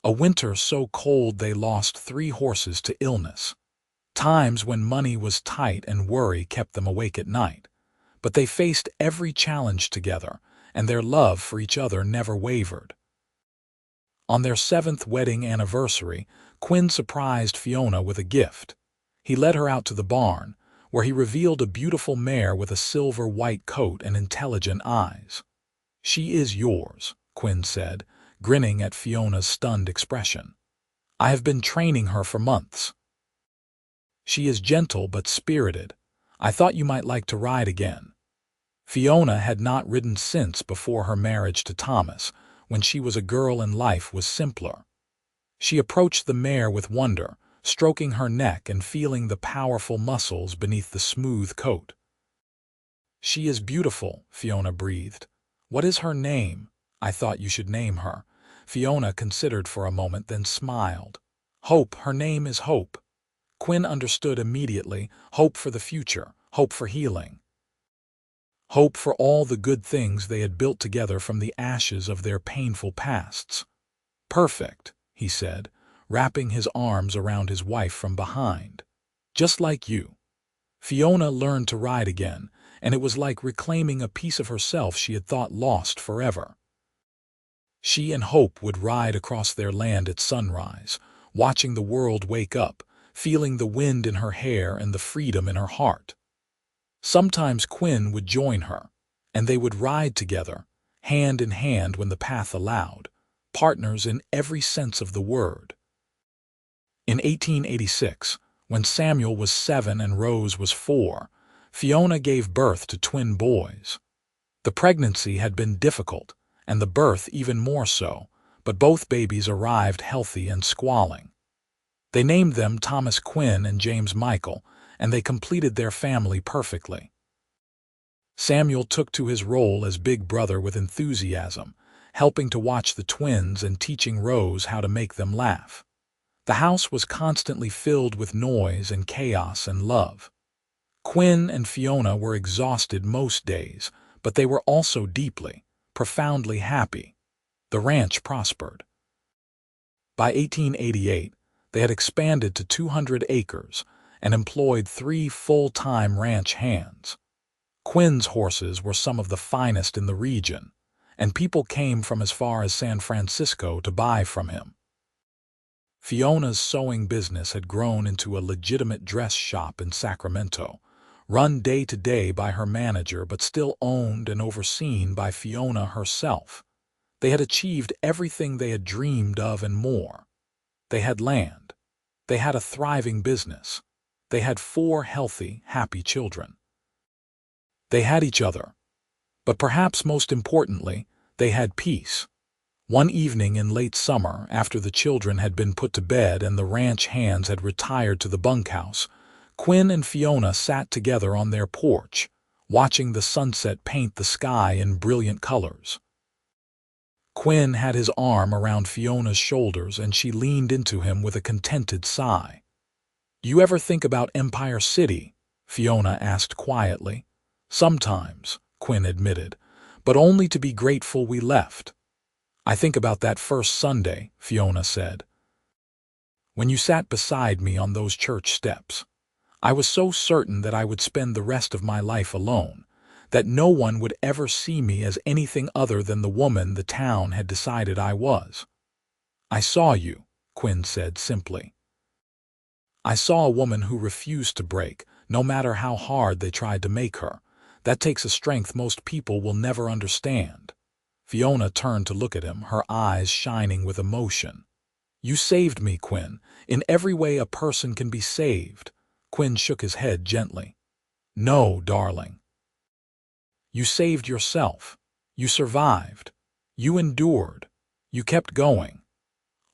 A winter so cold they lost 3 horses to illness. Times when money was tight and worry kept them awake at night. But they faced every challenge together, and their love for each other never wavered. On their 7th wedding anniversary, Quinn surprised Fiona with a gift. He led her out to the barn, where he revealed a beautiful mare with a silver-white coat and intelligent eyes. "She is yours," Quinn said, grinning at Fiona's stunned expression. "I have been training her for months. She is gentle but spirited. I thought you might like to ride again." Fiona had not ridden since before her marriage to Thomas, when she was a girl and life was simpler. She approached the mare with wonder, stroking her neck and feeling the powerful muscles beneath the smooth coat. "She is beautiful," Fiona breathed. "What is her name?" "I thought you should name her." Fiona considered for a moment, then smiled. "Hope. Her name is Hope." Quinn understood immediately. Hope for the future, hope for healing. Hope for all the good things they had built together from the ashes of their painful pasts. "Perfect," he said, wrapping his arms around his wife from behind. "Just like you." Fiona learned to ride again, and it was like reclaiming a piece of herself she had thought lost forever. She and Hope would ride across their land at sunrise, watching the world wake up, feeling the wind in her hair and the freedom in her heart. Sometimes Quinn would join her, and they would ride together, hand in hand when the path allowed, partners in every sense of the word. In 1886, when Samuel was 7 and Rose was 4, Fiona gave birth to twin boys. The pregnancy had been difficult, and the birth even more so, but both babies arrived healthy and squalling. They named them Thomas Quinn and James Michael, and they completed their family perfectly. Samuel took to his role as big brother with enthusiasm, helping to watch the twins and teaching Rose how to make them laugh. The house was constantly filled with noise and chaos and love. Quinn and Fiona were exhausted most days, but they were also deeply, profoundly happy. The ranch prospered. By 1888, they had expanded to 200 acres and employed 3 full-time ranch hands. Quinn's horses were some of the finest in the region, and people came from as far as San Francisco to buy from him. Fiona's sewing business had grown into a legitimate dress shop in Sacramento, run day to day by her manager but still owned and overseen by Fiona herself. They had achieved everything they had dreamed of and more. They had land. They had a thriving business. They had 4 healthy, happy children. They had each other. But perhaps most importantly, they had peace. One evening in late summer, after the children had been put to bed and the ranch hands had retired to the bunkhouse, Quinn and Fiona sat together on their porch, watching the sunset paint the sky in brilliant colors. Quinn had his arm around Fiona's shoulders and she leaned into him with a contented sigh. "You ever think about Empire City?" Fiona asked quietly. "Sometimes," Quinn admitted, "but only to be grateful we left." "I think about that first Sunday," Fiona said. "When you sat beside me on those church steps. I was so certain that I would spend the rest of my life alone, that no one would ever see me as anything other than the woman the town had decided I was." "I saw you," Quinn said simply. "I saw a woman who refused to break, no matter how hard they tried to make her. That takes a strength most people will never understand." Fiona turned to look at him, her eyes shining with emotion. "You saved me, Quinn, in every way a person can be saved." Quinn shook his head gently. "No, darling. You saved yourself. You survived. You endured. You kept going.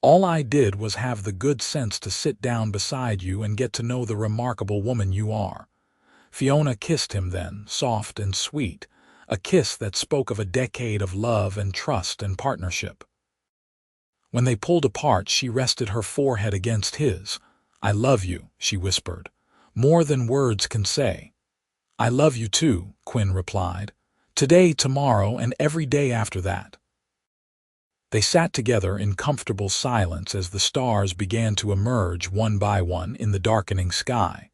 All I did was have the good sense to sit down beside you and get to know the remarkable woman you are." Fiona kissed him then, soft and sweet, a kiss that spoke of a decade of love and trust and partnership. When they pulled apart, she rested her forehead against his. "I love you," she whispered, "more than words can say." "I love you too," Quinn replied. "Today, tomorrow, and every day after that." They sat together in comfortable silence as the stars began to emerge one by one in the darkening sky.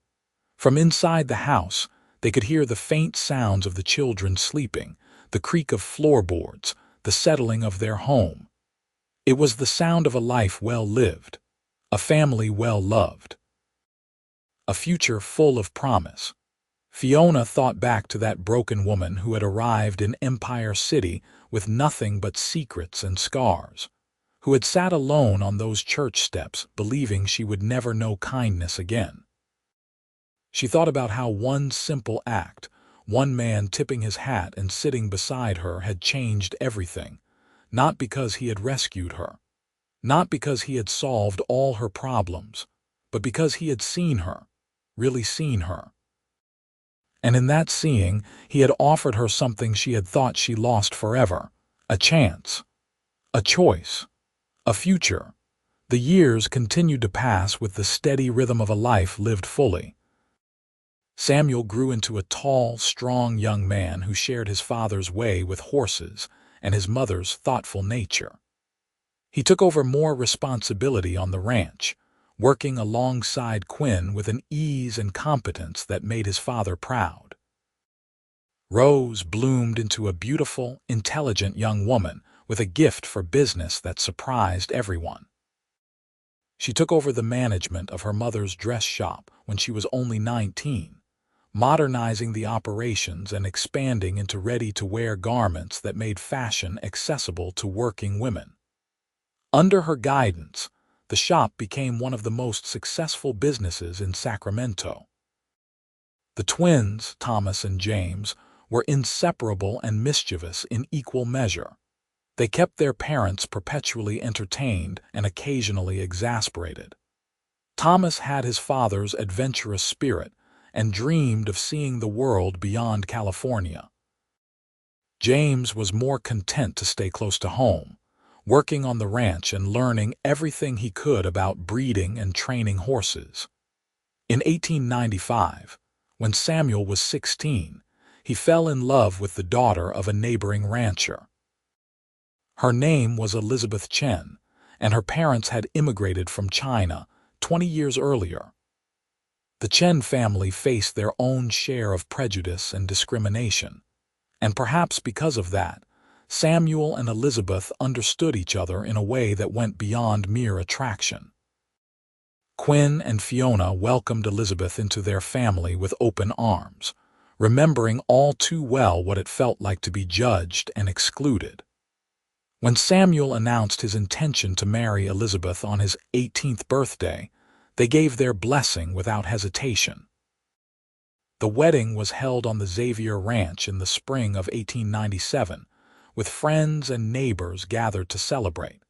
From inside the house, they could hear the faint sounds of the children sleeping, the creak of floorboards, the settling of their home. It was the sound of a life well lived, a family well loved, a future full of promise. Fiona thought back to that broken woman who had arrived in Empire City with nothing but secrets and scars, who had sat alone on those church steps believing she would never know kindness again. She thought about how one simple act, one man tipping his hat and sitting beside her, had changed everything, not because he had rescued her, not because he had solved all her problems, but because he had seen her, really seen her. And in that seeing, he had offered her something she had thought she lost forever, a chance, a choice, a future. The years continued to pass with the steady rhythm of a life lived fully. Samuel grew into a tall, strong young man who shared his father's way with horses and his mother's thoughtful nature. He took over more responsibility on the ranch, working alongside Quinn with an ease and competence that made his father proud. Rose bloomed into a beautiful, intelligent young woman with a gift for business that surprised everyone. She took over the management of her mother's dress shop when she was only 19, modernizing the operations and expanding into ready-to-wear garments that made fashion accessible to working women. Under her guidance, the shop became one of the most successful businesses in Sacramento. The twins, Thomas and James, were inseparable and mischievous in equal measure. They kept their parents perpetually entertained and occasionally exasperated. Thomas had his father's adventurous spirit and dreamed of seeing the world beyond California. James was more content to stay close to home, working on the ranch and learning everything he could about breeding and training horses. In 1895, when Samuel was 16, he fell in love with the daughter of a neighboring rancher. Her name was Elizabeth Chen, and her parents had immigrated from China 20 years earlier. The Chen family faced their own share of prejudice and discrimination, and perhaps because of that, Samuel and Elizabeth understood each other in a way that went beyond mere attraction. Quinn and Fiona welcomed Elizabeth into their family with open arms, remembering all too well what it felt like to be judged and excluded. When Samuel announced his intention to marry Elizabeth on his 18th birthday, they gave their blessing without hesitation. The wedding was held on the Xavier Ranch in the spring of 1897, with friends and neighbors gathered to celebrate.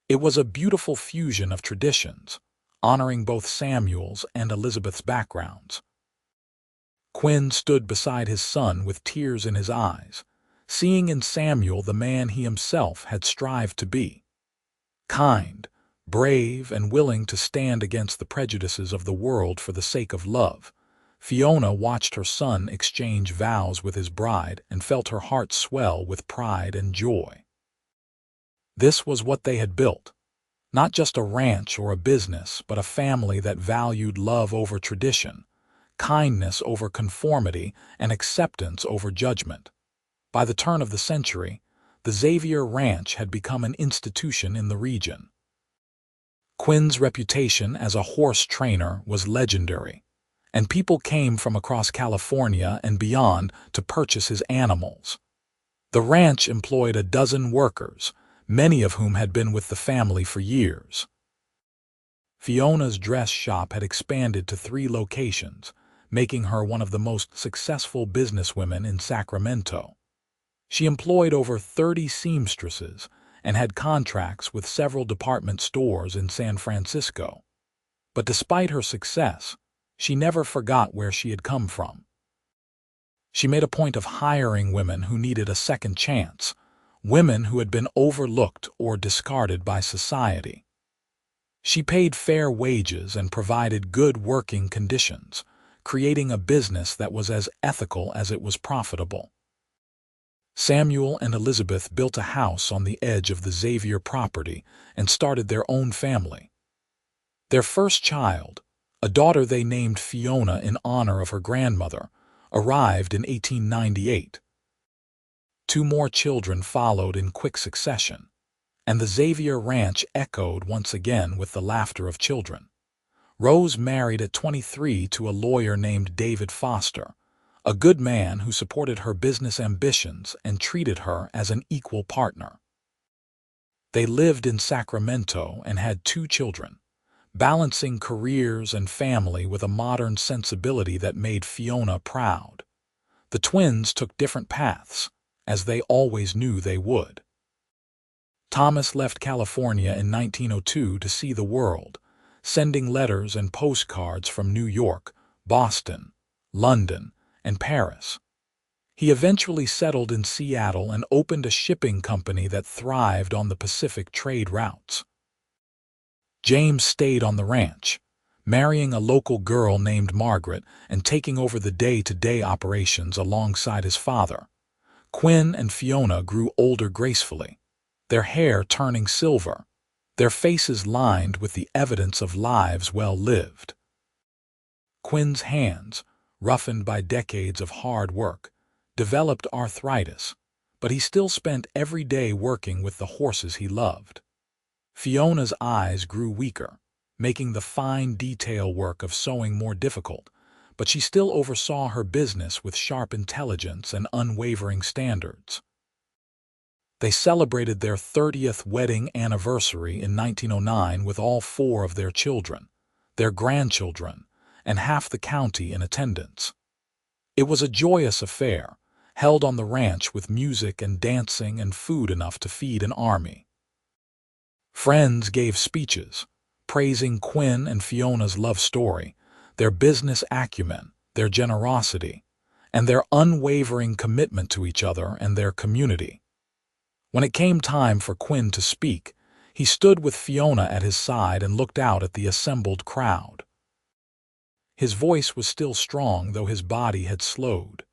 It was a beautiful fusion of traditions, honoring both Samuel's and Elizabeth's backgrounds. Quinn stood beside his son with tears in his eyes, seeing in Samuel the man he himself had strived to be. Kind, brave, and willing to stand against the prejudices of the world for the sake of love, Fiona watched her son exchange vows with his bride and felt her heart swell with pride and joy. This was what they had built. Not just a ranch or a business, but a family that valued love over tradition, kindness over conformity, and acceptance over judgment. By the turn of the century, the Xavier Ranch had become an institution in the region. Quinn's reputation as a horse trainer was legendary, and people came from across California and beyond to purchase his animals. The ranch employed a dozen workers, many of whom had been with the family for years. Fiona's dress shop had expanded to 3 locations, making her one of the most successful businesswomen in Sacramento. She employed over 30 seamstresses and had contracts with several department stores in San Francisco. But despite her success, she never forgot where she had come from. She made a point of hiring women who needed a second chance, women who had been overlooked or discarded by society. She paid fair wages and provided good working conditions, creating a business that was as ethical as it was profitable. Samuel and Elizabeth built a house on the edge of the Xavier property and started their own family. Their first child, a daughter they named Fiona in honor of her grandmother, arrived in 1898. 2 more children followed in quick succession, and the Xavier Ranch echoed once again with the laughter of children. Rose married at 23 to a lawyer named David Foster, a good man who supported her business ambitions and treated her as an equal partner. They lived in Sacramento and had 2 children, balancing careers and family with a modern sensibility that made Fiona proud. The twins took different paths, as they always knew they would. Thomas left California in 1902 to see the world, sending letters and postcards from New York, Boston, London, and Paris. He eventually settled in Seattle and opened a shipping company that thrived on the Pacific trade routes. James stayed on the ranch, marrying a local girl named Margaret and taking over the day-to-day operations alongside his father. Quinn and Fiona grew older gracefully, their hair turning silver, their faces lined with the evidence of lives well lived. Quinn's hands, roughened by decades of hard work, developed arthritis, but he still spent every day working with the horses he loved. Fiona's eyes grew weaker, making the fine detail work of sewing more difficult, but she still oversaw her business with sharp intelligence and unwavering standards. They celebrated their 30th wedding anniversary in 1909 with all 4 of their children, their grandchildren, and half the county in attendance. It was a joyous affair, held on the ranch with music and dancing and food enough to feed an army. Friends gave speeches, praising Quinn and Fiona's love story, their business acumen, their generosity, and their unwavering commitment to each other and their community. When it came time for Quinn to speak, he stood with Fiona at his side and looked out at the assembled crowd. His voice was still strong, though his body had slowed.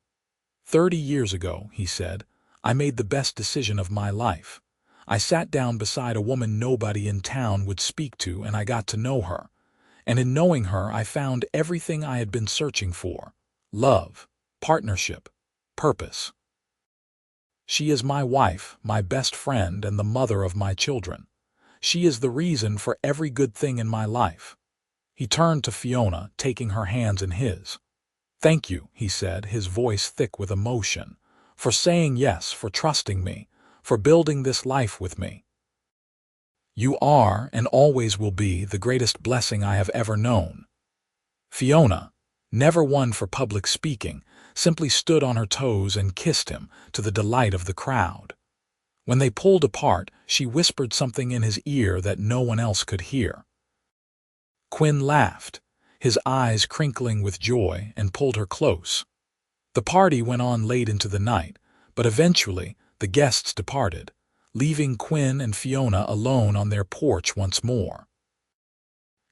30 years ago, he said, I made the best decision of my life. I sat down beside a woman nobody in town would speak to, and I got to know her. And in knowing her, I found everything I had been searching for: love, partnership, purpose. She is my wife, my best friend, and the mother of my children. She is the reason for every good thing in my life. He turned to Fiona, taking her hands in his. Thank you, he said, his voice thick with emotion, for saying yes, for trusting me, for building this life with me. You are, and always will be, the greatest blessing I have ever known. Fiona, never one for public speaking, simply stood on her toes and kissed him, to the delight of the crowd. When they pulled apart, she whispered something in his ear that no one else could hear. Quinn laughed, his eyes crinkling with joy, and pulled her close. The party went on late into the night, but eventually the guests departed, leaving Quinn and Fiona alone on their porch once more.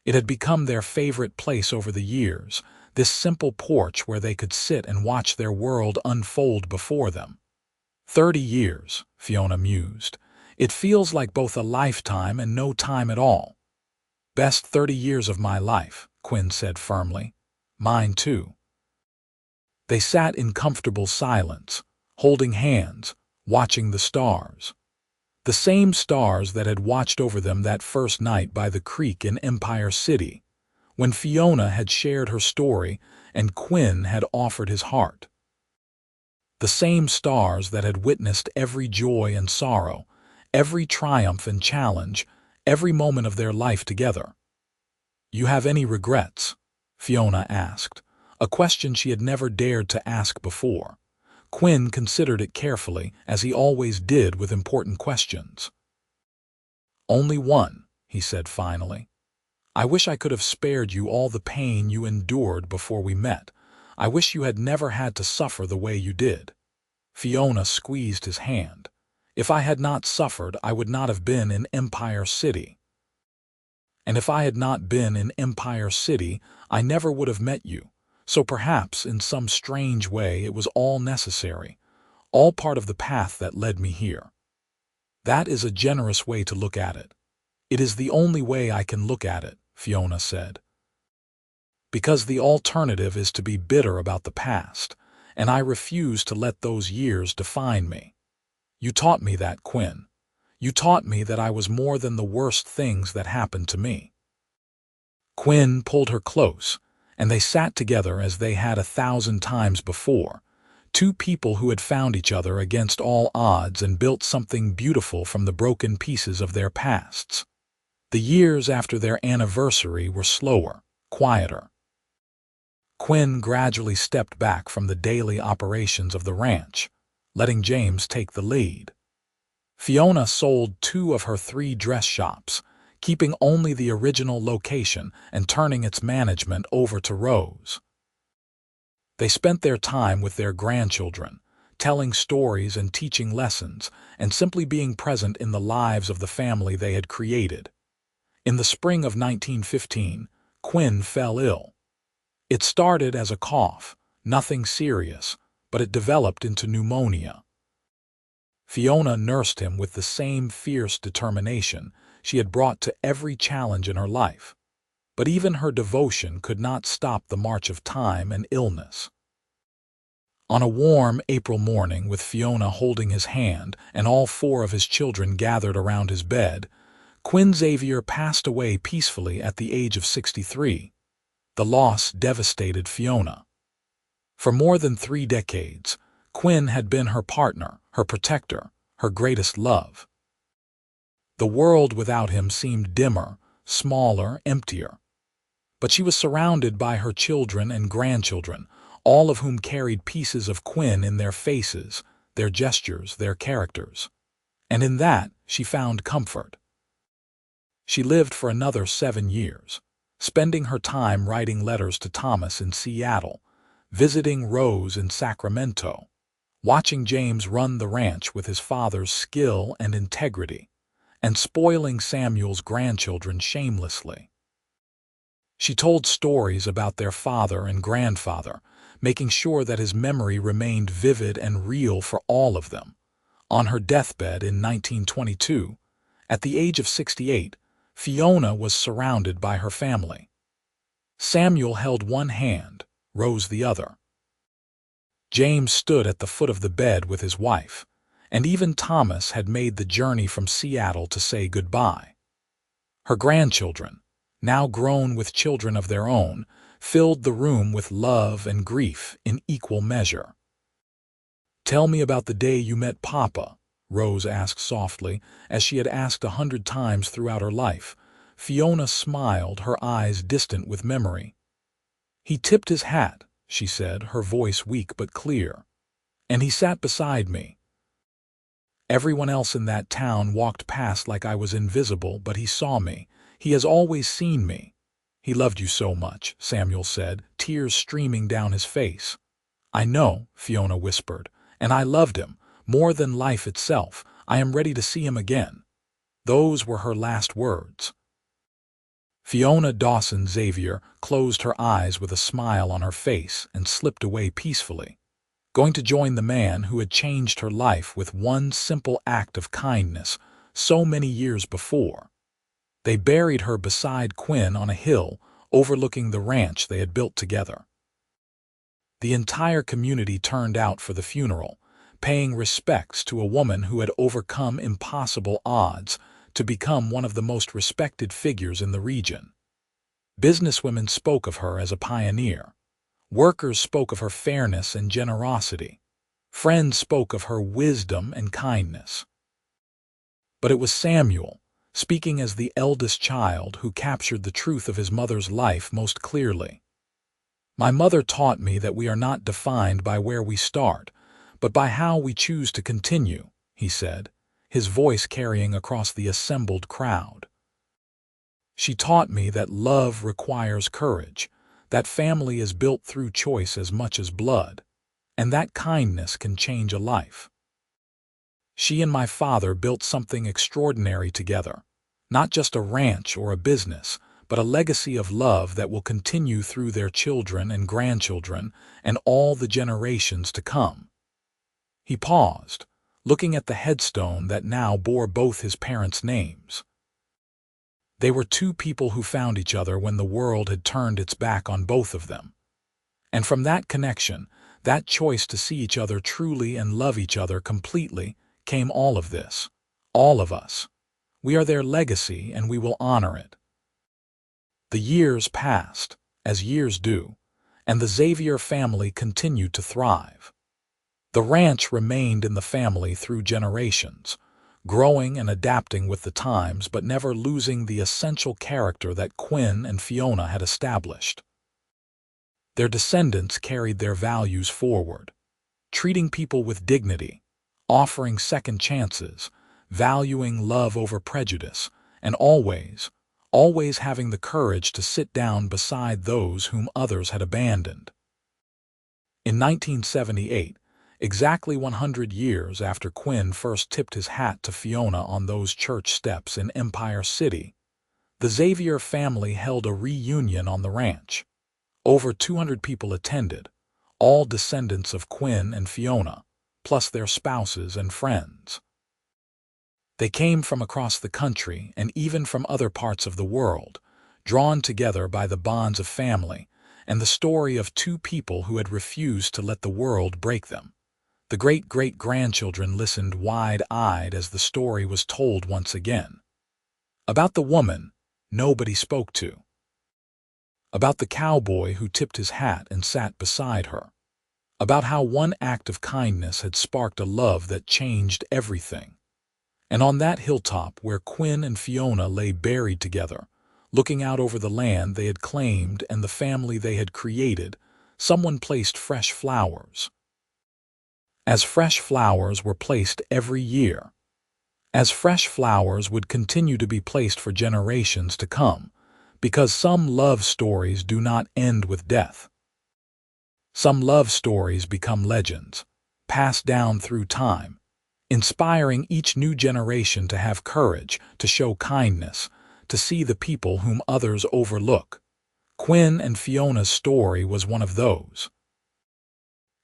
It had become their favorite place over the years, this simple porch where they could sit and watch their world unfold before them. 30 years, Fiona mused. It feels like both a lifetime and no time at all. Best 30 years of my life, Quinn said firmly. Mine too. They sat in comfortable silence, holding hands, watching the stars. The same stars that had watched over them that first night by the creek in Empire City, when Fiona had shared her story and Quinn had offered his heart. The same stars that had witnessed every joy and sorrow, every triumph and challenge, every moment of their life together. You have any regrets? Fiona asked, a question she had never dared to ask before. Quinn considered it carefully, as he always did with important questions. Only one, he said finally. I wish I could have spared you all the pain you endured before we met. I wish you had never had to suffer the way you did. Fiona squeezed his hand. If I had not suffered, I would not have been in Empire City. And if I had not been in Empire City, I never would have met you. So perhaps, in some strange way, it was all necessary, all part of the path that led me here. That is a generous way to look at it. It is the only way I can look at it, Fiona said. Because the alternative is to be bitter about the past, and I refuse to let those years define me. You taught me that, Quinn. You taught me that I was more than the worst things that happened to me. Quinn pulled her close, and they sat together as they had 1,000 times before, two people who had found each other against all odds and built something beautiful from the broken pieces of their pasts. The years after their anniversary were slower, quieter. Quinn gradually stepped back from the daily operations of the ranch, letting James take the lead. Fiona sold 2 of her 3 dress shops, keeping only the original location and turning its management over to Rose. They spent their time with their grandchildren, telling stories and teaching lessons, and simply being present in the lives of the family they had created. In the spring of 1915, Quinn fell ill. It started as a cough, nothing serious, but it developed into pneumonia. Fiona nursed him with the same fierce determination she had brought to every challenge in her life, but even her devotion could not stop the march of time and illness. On a warm April morning, with Fiona holding his hand and all four of his children gathered around his bed, Quinton Xavier passed away peacefully at the age of 63. The loss devastated Fiona. For more than 3 decades, Quinn had been her partner, her protector, her greatest love. The world without him seemed dimmer, smaller, emptier. But she was surrounded by her children and grandchildren, all of whom carried pieces of Quinn in their faces, their gestures, their characters. And in that she found comfort. She lived for another 7 years, spending her time writing letters to Thomas in Seattle, visiting Rose in Sacramento, watching James run the ranch with his father's skill and integrity, and spoiling Samuel's grandchildren shamelessly. She told stories about their father and grandfather, making sure that his memory remained vivid and real for all of them. On her deathbed in 1922, at the age of 68, Fiona was surrounded by her family. Samuel held one hand, Rose the other. James stood at the foot of the bed with his wife, and even Thomas had made the journey from Seattle to say goodbye. Her grandchildren, now grown with children of their own, filled the room with love and grief in equal measure. "Tell me about the day you met Papa," Rose asked softly, as she had asked 100 times throughout her life. Fiona smiled, her eyes distant with memory. "He tipped his hat," she said, her voice weak but clear. "And he sat beside me. Everyone else in that town walked past like I was invisible, but he saw me. He has always seen me." "He loved you so much," Samuel said, tears streaming down his face. "I know," Fiona whispered, "and I loved him, more than life itself. I am ready to see him again." Those were her last words. Fiona Dawson Xavier closed her eyes with a smile on her face and slipped away peacefully, going to join the man who had changed her life with one simple act of kindness so many years before. They buried her beside Quinn on a hill overlooking the ranch they had built together. The entire community turned out for the funeral, paying respects to a woman who had overcome impossible odds to become one of the most respected figures in the region. Businesswomen spoke of her as a pioneer. Workers spoke of her fairness and generosity. Friends spoke of her wisdom and kindness. But it was Samuel, speaking as the eldest child, who captured the truth of his mother's life most clearly. "My mother taught me that we are not defined by where we start, but by how we choose to continue," he said, his voice carrying across the assembled crowd. "She taught me that love requires courage, that family is built through choice as much as blood, and that kindness can change a life. She and my father built something extraordinary together, not just a ranch or a business, but a legacy of love that will continue through their children and grandchildren and all the generations to come." He paused, looking at the headstone that now bore both his parents' names. They were two people who found each other when the world had turned its back on both of them. And from that connection, that choice to see each other truly and love each other completely, came all of this. All of us. We are their legacy, and we will honor it. The years passed, as years do, and the Xavier family continued to thrive. The ranch remained in the family through generations, growing and adapting with the times, but never losing the essential character that Quinn and Fiona had established. Their descendants carried their values forward, treating people with dignity, offering second chances, valuing love over prejudice, and always having the courage to sit down beside those whom others had abandoned. In 1978, exactly 100 years after Quinn first tipped his hat to Fiona on those church steps in Empire City, the Xavier family held a reunion on the ranch. Over 200 people attended, all descendants of Quinn and Fiona, plus their spouses and friends. They came from across the country and even from other parts of the world, drawn together by the bonds of family, and the story of two people who had refused to let the world break them. The great-great-grandchildren listened wide-eyed as the story was told once again. About the woman nobody spoke to. About the cowboy who tipped his hat and sat beside her. About how one act of kindness had sparked a love that changed everything. And on that hilltop where Quinn and Fiona lay buried together, looking out over the land they had claimed and the family they had created, someone placed fresh flowers. As fresh flowers were placed every year. As fresh flowers would continue to be placed for generations to come, because some love stories do not end with death. Some love stories become legends, passed down through time, inspiring each new generation to have courage, to show kindness, to see the people whom others overlook. Quinn and Fiona's story was one of those.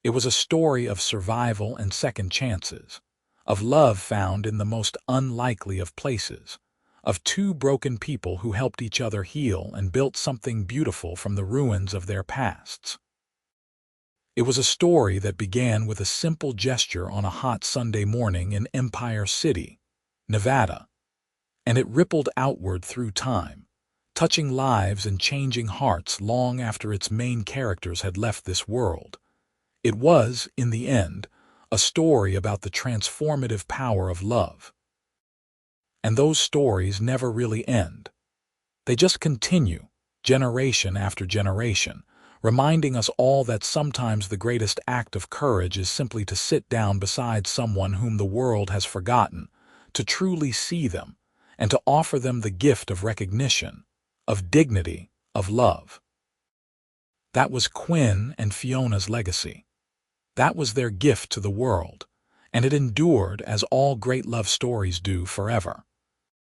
It was a story of survival and second chances, of love found in the most unlikely of places, of two broken people who helped each other heal and built something beautiful from the ruins of their pasts. It was a story that began with a simple gesture on a hot Sunday morning in Empire City, Nevada, and it rippled outward through time, touching lives and changing hearts long after its main characters had left this world. It was, in the end, a story about the transformative power of love. And those stories never really end. They just continue, generation after generation, reminding us all that sometimes the greatest act of courage is simply to sit down beside someone whom the world has forgotten, to truly see them, and to offer them the gift of recognition, of dignity, of love. That was Quinn and Fiona's legacy. That was their gift to the world, and it endured as all great love stories do forever.